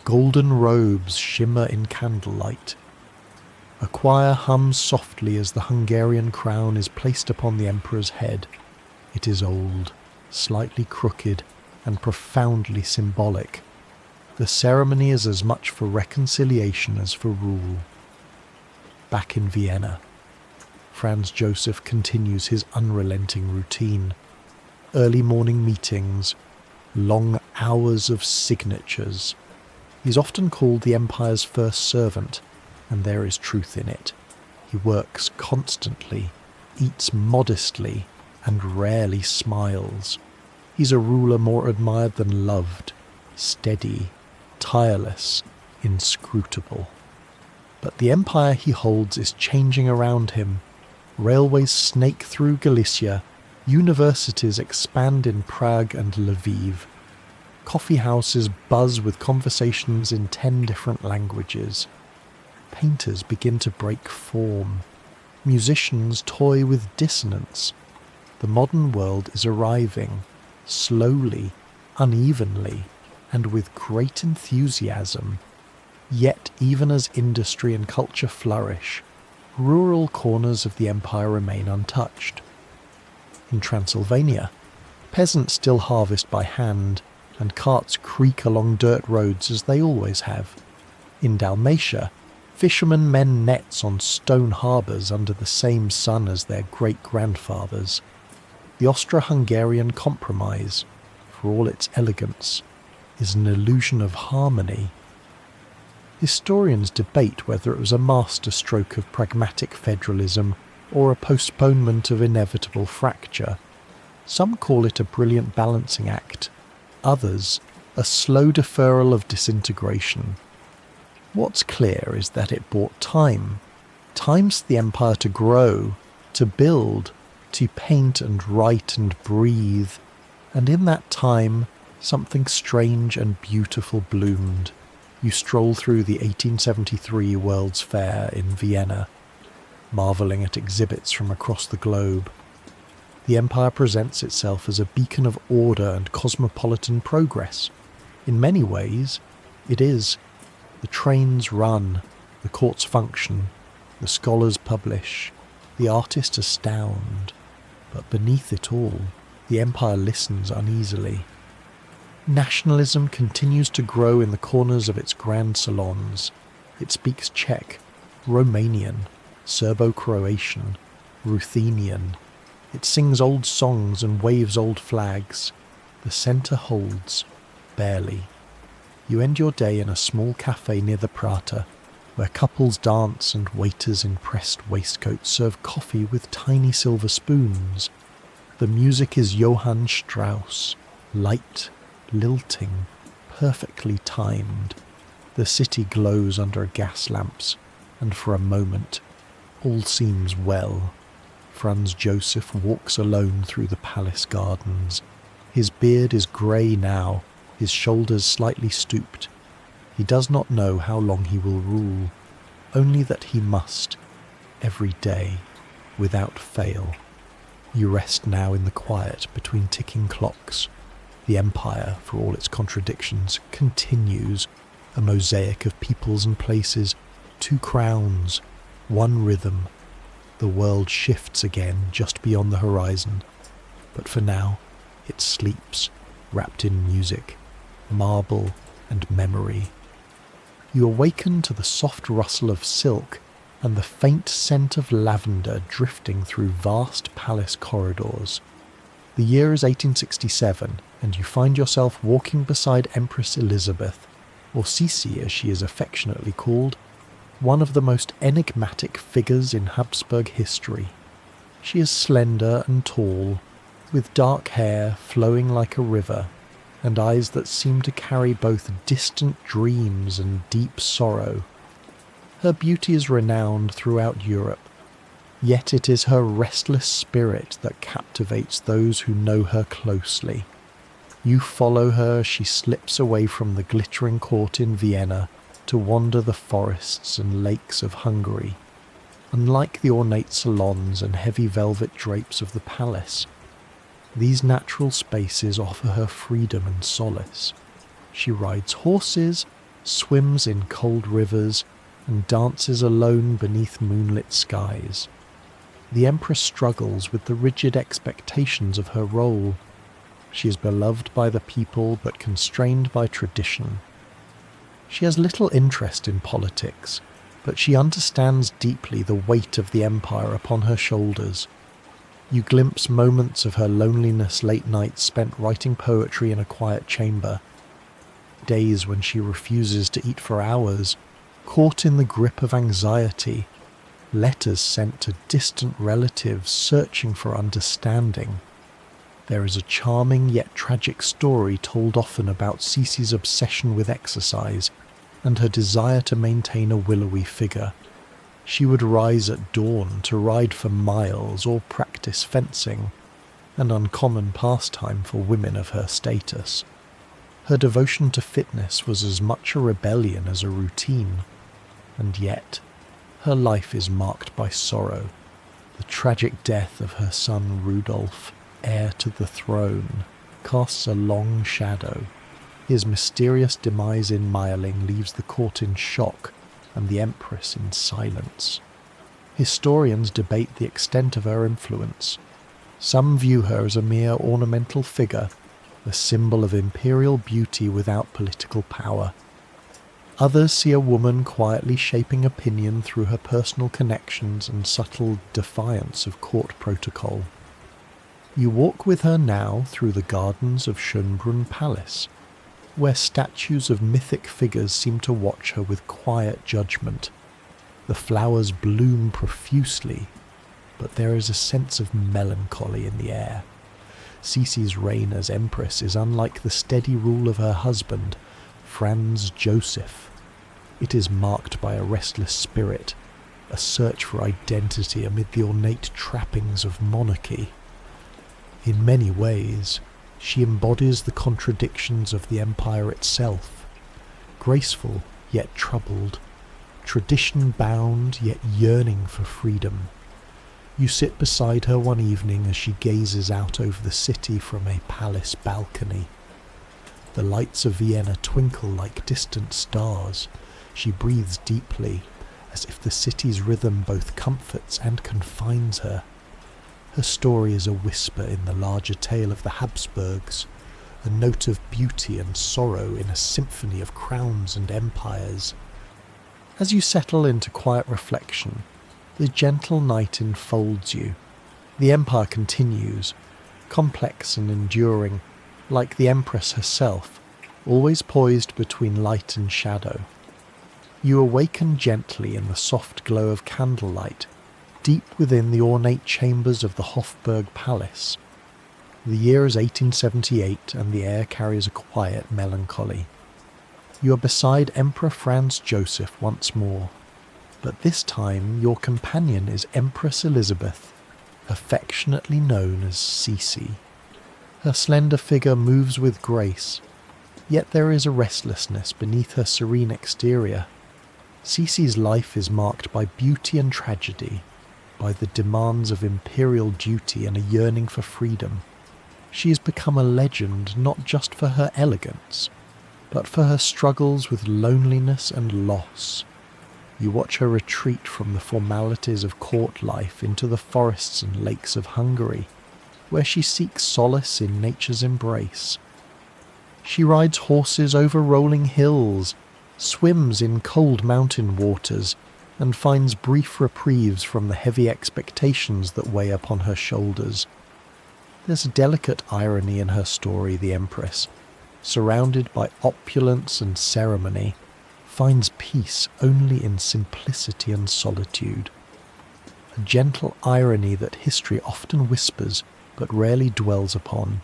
Golden robes shimmer in candlelight. A choir hums softly as the Hungarian crown is placed upon the emperor's head. It is old, slightly crooked, and profoundly symbolic. The ceremony is as much for reconciliation as for rule. Back in Vienna, Franz Joseph continues his unrelenting routine. early morning meetings, long hours of signatures. He's often called the empire's first servant, and there is truth in it. He works constantly, eats modestly, and rarely smiles. He's a ruler more admired than loved, steady, tireless, inscrutable. But the empire he holds is changing around him. Railways snake through Galicia, universities expand in Prague and Lviv. Coffee houses buzz with conversations in 10 different languages. Painters begin to break form. Musicians toy with dissonance. The modern world is arriving, slowly, unevenly, and with great enthusiasm. Yet even as industry and culture flourish, rural corners of the empire remain untouched. In Transylvania, peasants still harvest by hand, and carts creak along dirt roads as they always have. In Dalmatia, fishermen mend nets on stone harbours under the same sun as their great-grandfathers. The Austro-Hungarian compromise, for all its elegance, is an illusion of harmony. Historians debate whether it was a masterstroke of pragmatic federalism or a postponement of inevitable fracture. Some call it a brilliant balancing act, others a slow deferral of disintegration. What's clear is that it bought time for the empire to grow, to build, to paint and write and breathe, and in that time something strange and beautiful bloomed. You stroll through the 1873 World's Fair in Vienna, marvelling at exhibits from across the globe. The empire presents itself as a beacon of order and cosmopolitan progress. In many ways, it is. The trains run, the courts function, the scholars publish, the artists astound. But beneath it all, the empire listens uneasily. Nationalism continues to grow in the corners of its grand salons. It speaks Czech, Romanian, Serbo-Croatian, Ruthenian. It sings old songs and waves old flags. The centre holds, barely. You end your day in a small cafe near the Prater, where couples dance and waiters in pressed waistcoats serve coffee with tiny silver spoons. The music is Johann Strauss, light, lilting, perfectly timed. The city glows under gas lamps, and for a moment, all seems well. Franz Joseph walks alone through the palace gardens. His beard is grey now, his shoulders slightly stooped. He does not know how long he will rule, only that he must, every day, without fail. You rest now in the quiet between ticking clocks. The empire, for all its contradictions, continues, a mosaic of peoples and places, 2 crowns, 1 rhythm. The world shifts again just beyond the horizon, but for now it sleeps, wrapped in music, marble and memory. You awaken to the soft rustle of silk and the faint scent of lavender drifting through vast palace corridors. The year is 1867, and you find yourself walking beside Empress Elisabeth, or Sisi as she is affectionately called, one of the most enigmatic figures in Habsburg history. She is slender and tall, with dark hair flowing like a river, and eyes that seem to carry both distant dreams and deep sorrow. Her beauty is renowned throughout Europe, yet it is her restless spirit that captivates those who know her closely. You follow her as she slips away from the glittering court in Vienna to wander the forests and lakes of Hungary. Unlike the ornate salons and heavy velvet drapes of the palace, these natural spaces offer her freedom and solace. She rides horses, swims in cold rivers, and dances alone beneath moonlit skies. The Empress struggles with the rigid expectations of her role. She is beloved by the people but constrained by tradition. She has little interest in politics, but she understands deeply the weight of the empire upon her shoulders. You glimpse moments of her loneliness, late nights spent writing poetry in a quiet chamber, days when she refuses to eat for hours, caught in the grip of anxiety, letters sent to distant relatives searching for understanding. There is a charming yet tragic story told often about Cece's obsession with exercise and her desire to maintain a willowy figure. She would rise at dawn to ride for miles or practice fencing, an uncommon pastime for women of her status. Her devotion to fitness was as much a rebellion as a routine, and yet her life is marked by sorrow. The tragic death of her son Rudolf, heir to the throne, casts a long shadow. His mysterious demise in Meiling leaves the court in shock and the Empress in silence. Historians debate the extent of her influence. Some view her as a mere ornamental figure, a symbol of imperial beauty without political power. Others see a woman quietly shaping opinion through her personal connections and subtle defiance of court protocol. You walk with her now through the gardens of Schönbrunn Palace, where statues of mythic figures seem to watch her with quiet judgment. The flowers bloom profusely, but there is a sense of melancholy in the air. Cece's reign as empress is unlike the steady rule of her husband, Franz Joseph. It is marked by a restless spirit, a search for identity amid the ornate trappings of monarchy. In many ways, she embodies the contradictions of the empire itself, graceful yet troubled, tradition-bound yet yearning for freedom. You sit beside her one evening as she gazes out over the city from a palace balcony. The lights of Vienna twinkle like distant stars. She breathes deeply, as if the city's rhythm both comforts and confines her. Her story is a whisper in the larger tale of the Habsburgs, a note of beauty and sorrow in a symphony of crowns and empires. As you settle into quiet reflection, the gentle night enfolds you. The empire continues, complex and enduring, like the Empress herself, always poised between light and shadow. You awaken gently in the soft glow of candlelight, deep within the ornate chambers of the Hofburg Palace. The year is 1878 and the air carries a quiet melancholy. You are beside Emperor Franz Joseph once more, but this time your companion is Empress Elisabeth, affectionately known as Cece. Her slender figure moves with grace, yet there is a restlessness beneath her serene exterior. Cece's life is marked by beauty and tragedy, by the demands of imperial duty and a yearning for freedom. She has become a legend not just for her elegance, but for her struggles with loneliness and loss. You watch her retreat from the formalities of court life into the forests and lakes of Hungary, where she seeks solace in nature's embrace. She rides horses over rolling hills, swims in cold mountain waters, and finds brief reprieves from the heavy expectations that weigh upon her shoulders. There's a delicate irony in her story, the Empress, surrounded by opulence and ceremony, finds peace only in simplicity and solitude. A gentle irony that history often whispers but rarely dwells upon.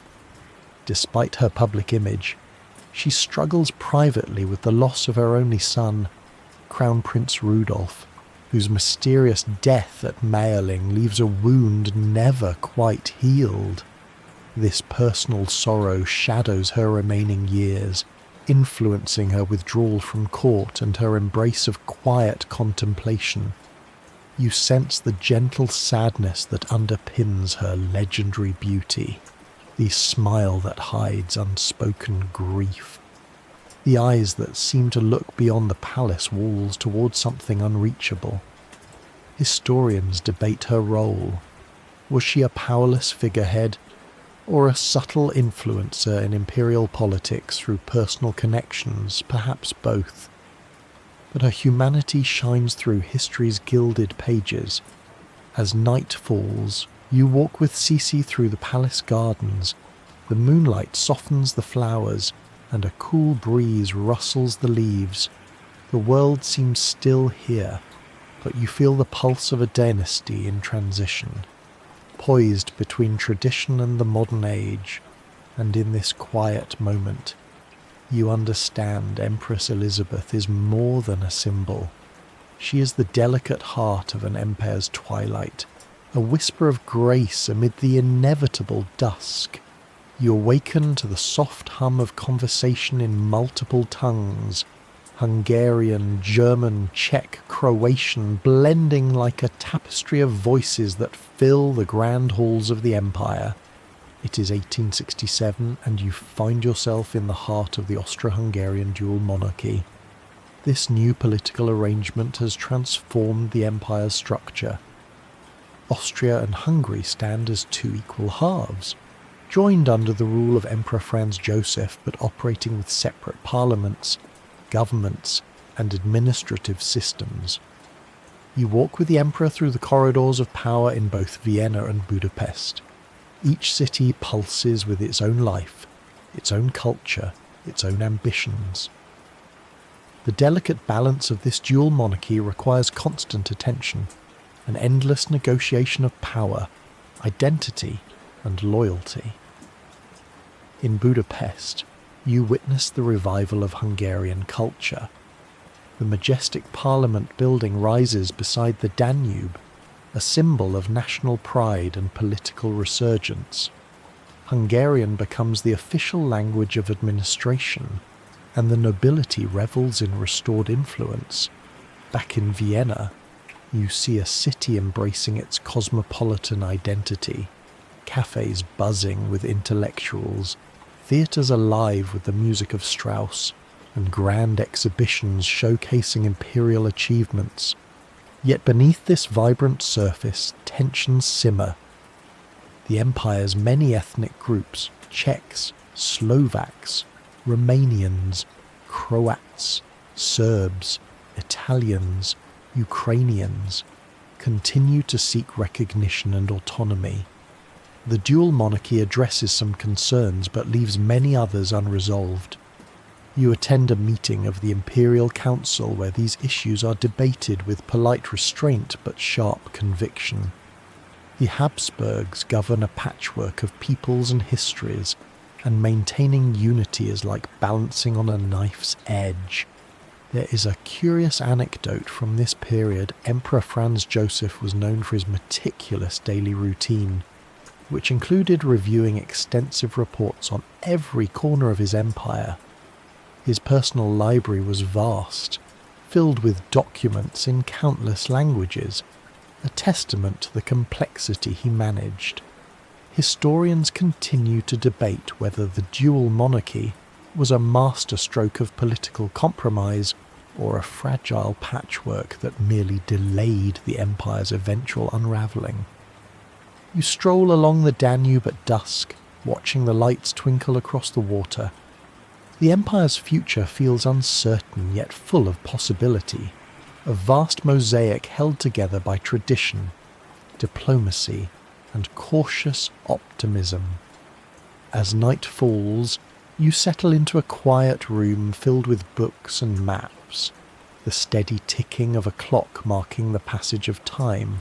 Despite her public image, she struggles privately with the loss of her only son, Crown Prince Rudolf, whose mysterious death at Meiling leaves a wound never quite healed. This personal sorrow shadows her remaining years, influencing her withdrawal from court and her embrace of quiet contemplation. You sense the gentle sadness that underpins her legendary beauty, the smile that hides unspoken grief, the eyes that seem to look beyond the palace walls towards something unreachable. Historians debate her role. Was she a powerless figurehead, or a subtle influencer in imperial politics through personal connections, perhaps both? But her humanity shines through history's gilded pages. As night falls, You walk with Sisi through the palace gardens. The moonlight softens the flowers, and a cool breeze rustles the leaves. The world seems still here, but you feel the pulse of a dynasty in transition, poised between tradition and the modern age. And in this quiet moment, you understand Empress Elisabeth is more than a symbol. She is the delicate heart of an empire's twilight, a whisper of grace amid the inevitable dusk. You awaken to the soft hum of conversation in multiple tongues, Hungarian, German, Czech, Croatian, blending like a tapestry of voices that fill the grand halls of the empire. It is 1867, and you find yourself in the heart of the Austro-Hungarian dual monarchy. This new political arrangement has transformed the empire's structure. Austria and Hungary stand as two equal halves, joined under the rule of Emperor Franz Joseph, but operating with separate parliaments, governments, and administrative systems. You walk with the emperor through the corridors of power in both Vienna and Budapest. Each city pulses with its own life, its own culture, its own ambitions. The delicate balance of this dual monarchy requires constant attention, an endless negotiation of power, identity, and loyalty. In Budapest, you witness the revival of Hungarian culture. The majestic parliament building rises beside the Danube, a symbol of national pride and political resurgence. Hungarian becomes the official language of administration, and the nobility revels in restored influence. Back in Vienna, you see a city embracing its cosmopolitan identity, cafes buzzing with intellectuals, theatres alive with the music of Strauss, and grand exhibitions showcasing imperial achievements. Yet beneath this vibrant surface, tensions simmer. The empire's many ethnic groups, Czechs, Slovaks, Romanians, Croats, Serbs, Italians, Ukrainians, continue to seek recognition and autonomy. The dual monarchy addresses some concerns but leaves many others unresolved. You attend a meeting of the Imperial Council where these issues are debated with polite restraint but sharp conviction. The Habsburgs govern a patchwork of peoples and histories, and maintaining unity is like balancing on a knife's edge. There is a curious anecdote from this period. Emperor Franz Joseph was known for his meticulous daily routine, which included reviewing extensive reports on every corner of his empire. His personal library was vast, filled with documents in countless languages, a testament to the complexity he managed. Historians continue to debate whether the dual monarchy was a masterstroke of political compromise or a fragile patchwork that merely delayed the empire's eventual unravelling. You stroll along the Danube at dusk, watching the lights twinkle across the water. The empire's future feels uncertain yet full of possibility, a vast mosaic held together by tradition, diplomacy, and cautious optimism. As night falls, you settle into a quiet room filled with books and maps, the steady ticking of a clock marking the passage of time.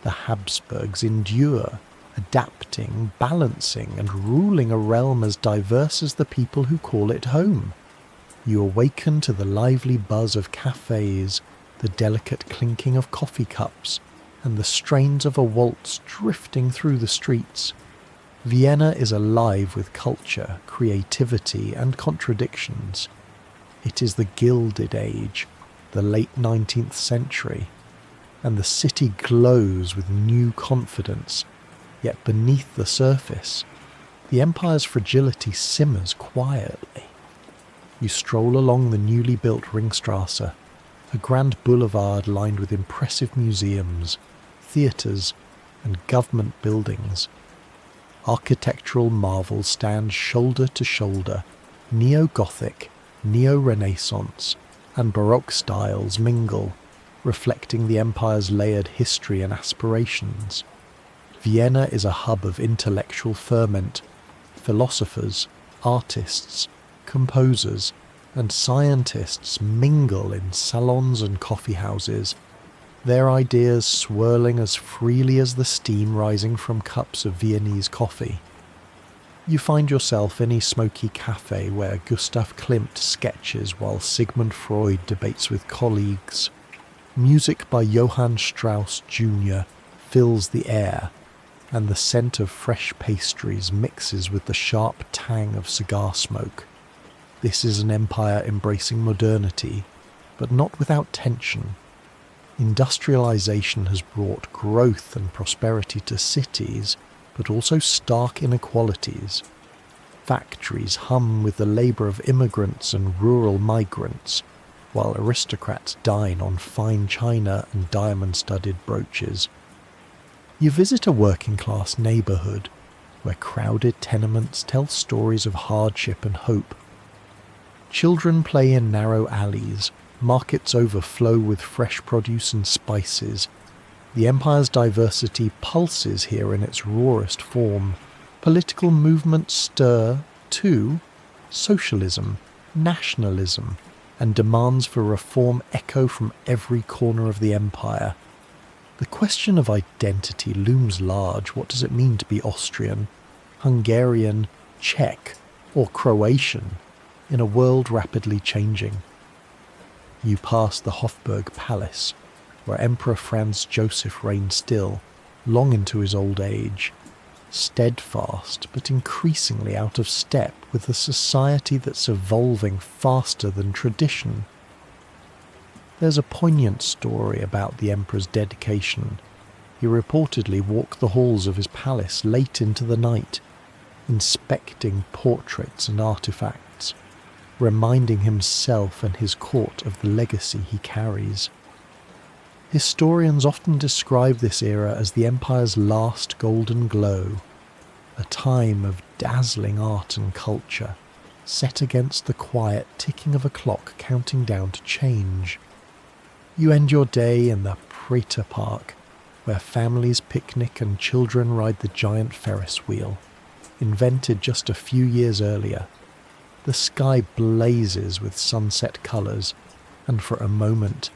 The Habsburgs endure, adapting, balancing, and ruling a realm as diverse as the people who call it home. You awaken to the lively buzz of cafes, the delicate clinking of coffee cups, and the strains of a waltz drifting through the streets. Vienna is alive with culture, creativity, and contradictions. It is the Gilded Age, the late 19th century, and the city glows with new confidence. Yet beneath the surface, the empire's fragility simmers quietly. You stroll along the newly built Ringstrasse, a grand boulevard lined with impressive museums, theatres, and government buildings. Architectural marvels stand shoulder to shoulder. Neo-Gothic, Neo-Renaissance, and Baroque styles mingle, reflecting the empire's layered history and aspirations. Vienna is a hub of intellectual ferment. Philosophers, artists, composers, and scientists mingle in salons and coffee houses, their ideas swirling as freely as the steam rising from cups of Viennese coffee. You find yourself in a smoky cafe where Gustav Klimt sketches while Sigmund Freud debates with colleagues. Music by Johann Strauss Jr. fills the air, and the scent of fresh pastries mixes with the sharp tang of cigar smoke. This is an empire embracing modernity, but not without tension. Industrialization has brought growth and prosperity to cities, but also stark inequalities. Factories hum with the labour of immigrants and rural migrants, while aristocrats dine on fine china and diamond-studded brooches. You visit a working-class neighbourhood, where crowded tenements tell stories of hardship and hope. Children play in narrow alleys, markets overflow with fresh produce and spices. The empire's diversity pulses here in its rawest form. Political movements stir, too. Socialism, nationalism, and demands for reform echo from every corner of the empire. The question of identity looms large. What does it mean to be Austrian, Hungarian, Czech, or Croatian in a world rapidly changing? You pass the Hofburg Palace, where Emperor Franz Joseph reigned still, long into his old age, steadfast but increasingly out of step with a society that's evolving faster than tradition. There's a poignant story about the emperor's dedication. He reportedly walked the halls of his palace late into the night, inspecting portraits and artifacts, reminding himself and his court of the legacy he carries. Historians often describe this era as the empire's last golden glow, a time of dazzling art and culture, set against the quiet ticking of a clock counting down to change. You end your day in the Prater Park, where families picnic and children ride the giant Ferris wheel, invented just a few years earlier. The sky blazes with sunset colours, and for a moment,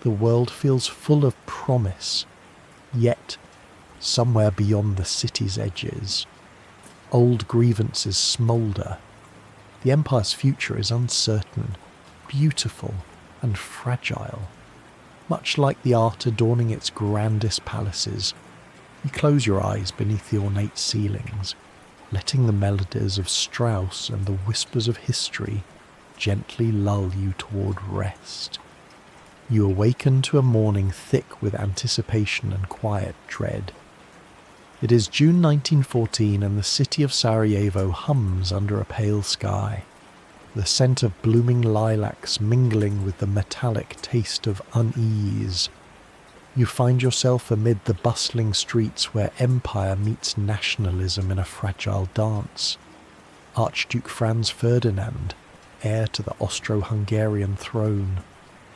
the world feels full of promise, yet, somewhere beyond the city's edges, old grievances smoulder. The empire's future is uncertain, beautiful, and fragile. Much like the art adorning its grandest palaces, you close your eyes beneath the ornate ceilings, letting the melodies of Strauss and the whispers of history gently lull you toward rest. You awaken to a morning thick with anticipation and quiet dread. It is June 1914 and the city of Sarajevo hums under a pale sky, the scent of blooming lilacs mingling with the metallic taste of unease. You find yourself amid the bustling streets where empire meets nationalism in a fragile dance. Archduke Franz Ferdinand, heir to the Austro-Hungarian throne,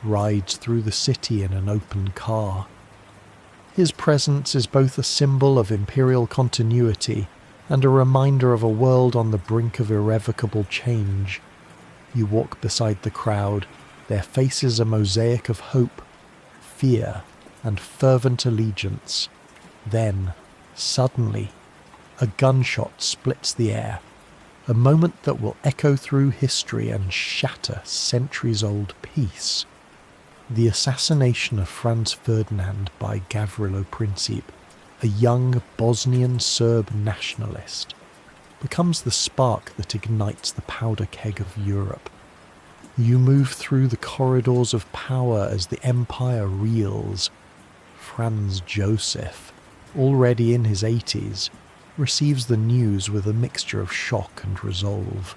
rides through the city in an open car. His presence is both a symbol of imperial continuity and a reminder of a world on the brink of irrevocable change. You walk beside the crowd, their faces a mosaic of hope, fear, and fervent allegiance. Then, suddenly, a gunshot splits the air, a moment that will echo through history and shatter centuries-old peace. The assassination of Franz Ferdinand by Gavrilo Princip, a young Bosnian Serb nationalist, becomes the spark that ignites the powder keg of Europe. You move through the corridors of power as the empire reels. Franz Joseph, already in his 80s, receives the news with a mixture of shock and resolve.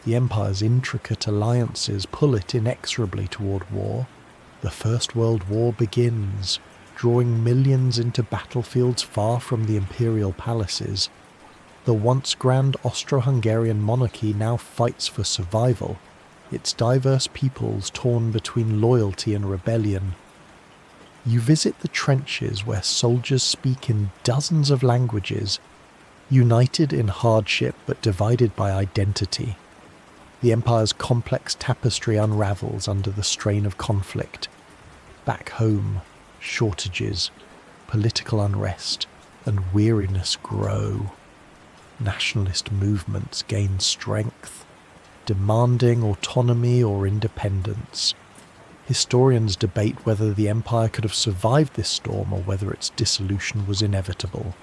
The empire's intricate alliances pull it inexorably toward war. The First World War begins, drawing millions into battlefields far from the imperial palaces. The once grand Austro-Hungarian monarchy now fights for survival, its diverse peoples torn between loyalty and rebellion. You visit the trenches where soldiers speak in dozens of languages, united in hardship but divided by identity. The empire's complex tapestry unravels under the strain of conflict. Back home, shortages, political unrest, and weariness grow. Nationalist movements gain strength, demanding autonomy or independence. Historians debate whether the empire could have survived this storm or whether its dissolution was inevitable.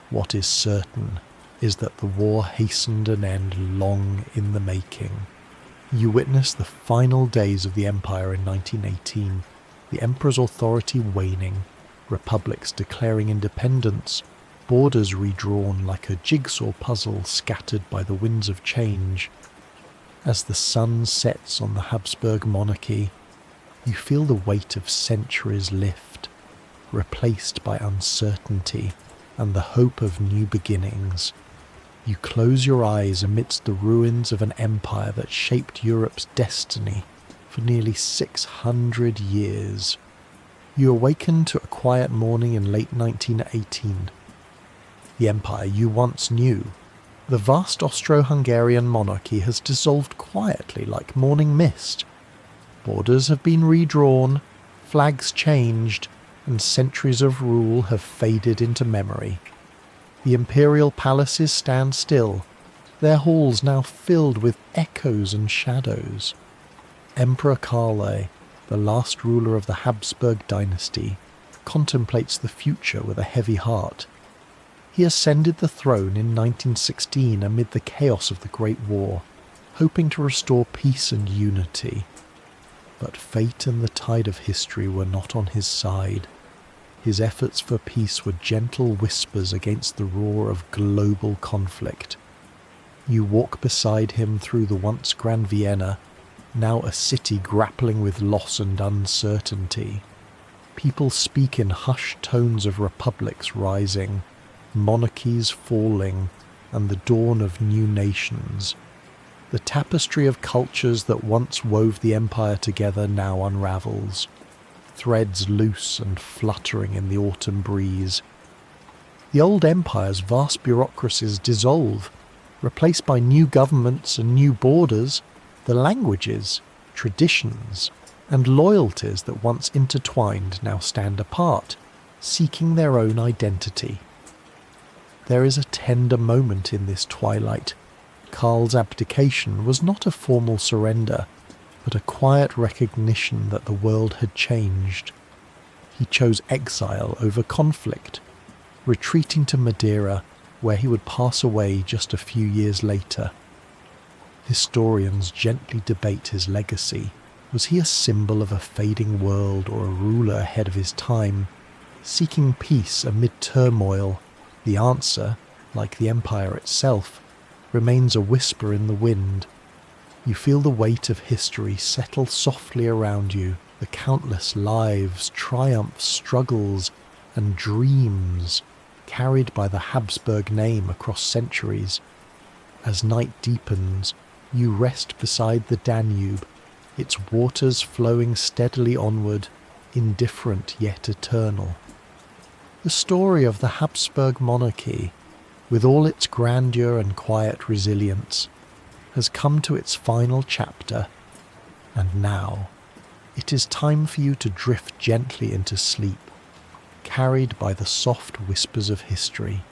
What is certain is that the war hastened an end long in the making. You witness the final days of the empire in 1918, the emperor's authority waning, republics declaring independence, borders redrawn like a jigsaw puzzle scattered by the winds of change. As the sun sets on the Habsburg Monarchy, you feel the weight of centuries lift, replaced by uncertainty and the hope of new beginnings. You close your eyes amidst the ruins of an empire that shaped Europe's destiny for nearly 600 years. You awaken to a quiet morning in late 1918. The empire you once knew, the vast Austro-Hungarian monarchy, has dissolved quietly like morning mist. Borders have been redrawn, flags changed, and centuries of rule have faded into memory. The imperial palaces stand still, their halls now filled with echoes and shadows. Emperor Karl, the last ruler of the Habsburg dynasty, contemplates the future with a heavy heart. He ascended the throne in 1916 amid the chaos of the Great War, hoping to restore peace and unity. But fate and the tide of history were not on his side. His efforts for peace were gentle whispers against the roar of global conflict. You walk beside him through the once grand Vienna, now a city grappling with loss and uncertainty. People speak in hushed tones of republics rising, monarchies falling, and the dawn of new nations. The tapestry of cultures that once wove the empire together now unravels, threads loose and fluttering in the autumn breeze. The old empire's vast bureaucracies dissolve, replaced by new governments and new borders. The languages, traditions, and loyalties that once intertwined now stand apart, seeking their own identity. There is a tender moment in this twilight. Karl's abdication was not a formal surrender, but a quiet recognition that the world had changed. He chose exile over conflict, retreating to Madeira, where he would pass away just a few years later. Historians gently debate his legacy. Was he a symbol of a fading world or a ruler ahead of his time, seeking peace amid turmoil? The answer, like the empire itself, remains a whisper in the wind. You feel the weight of history settle softly around you, the countless lives, triumphs, struggles, and dreams carried by the Habsburg name across centuries. As night deepens, you rest beside the Danube, its waters flowing steadily onward, indifferent yet eternal. The story of the Habsburg Monarchy, with all its grandeur and quiet resilience, has come to its final chapter, and now it is time for you to drift gently into sleep, carried by the soft whispers of history.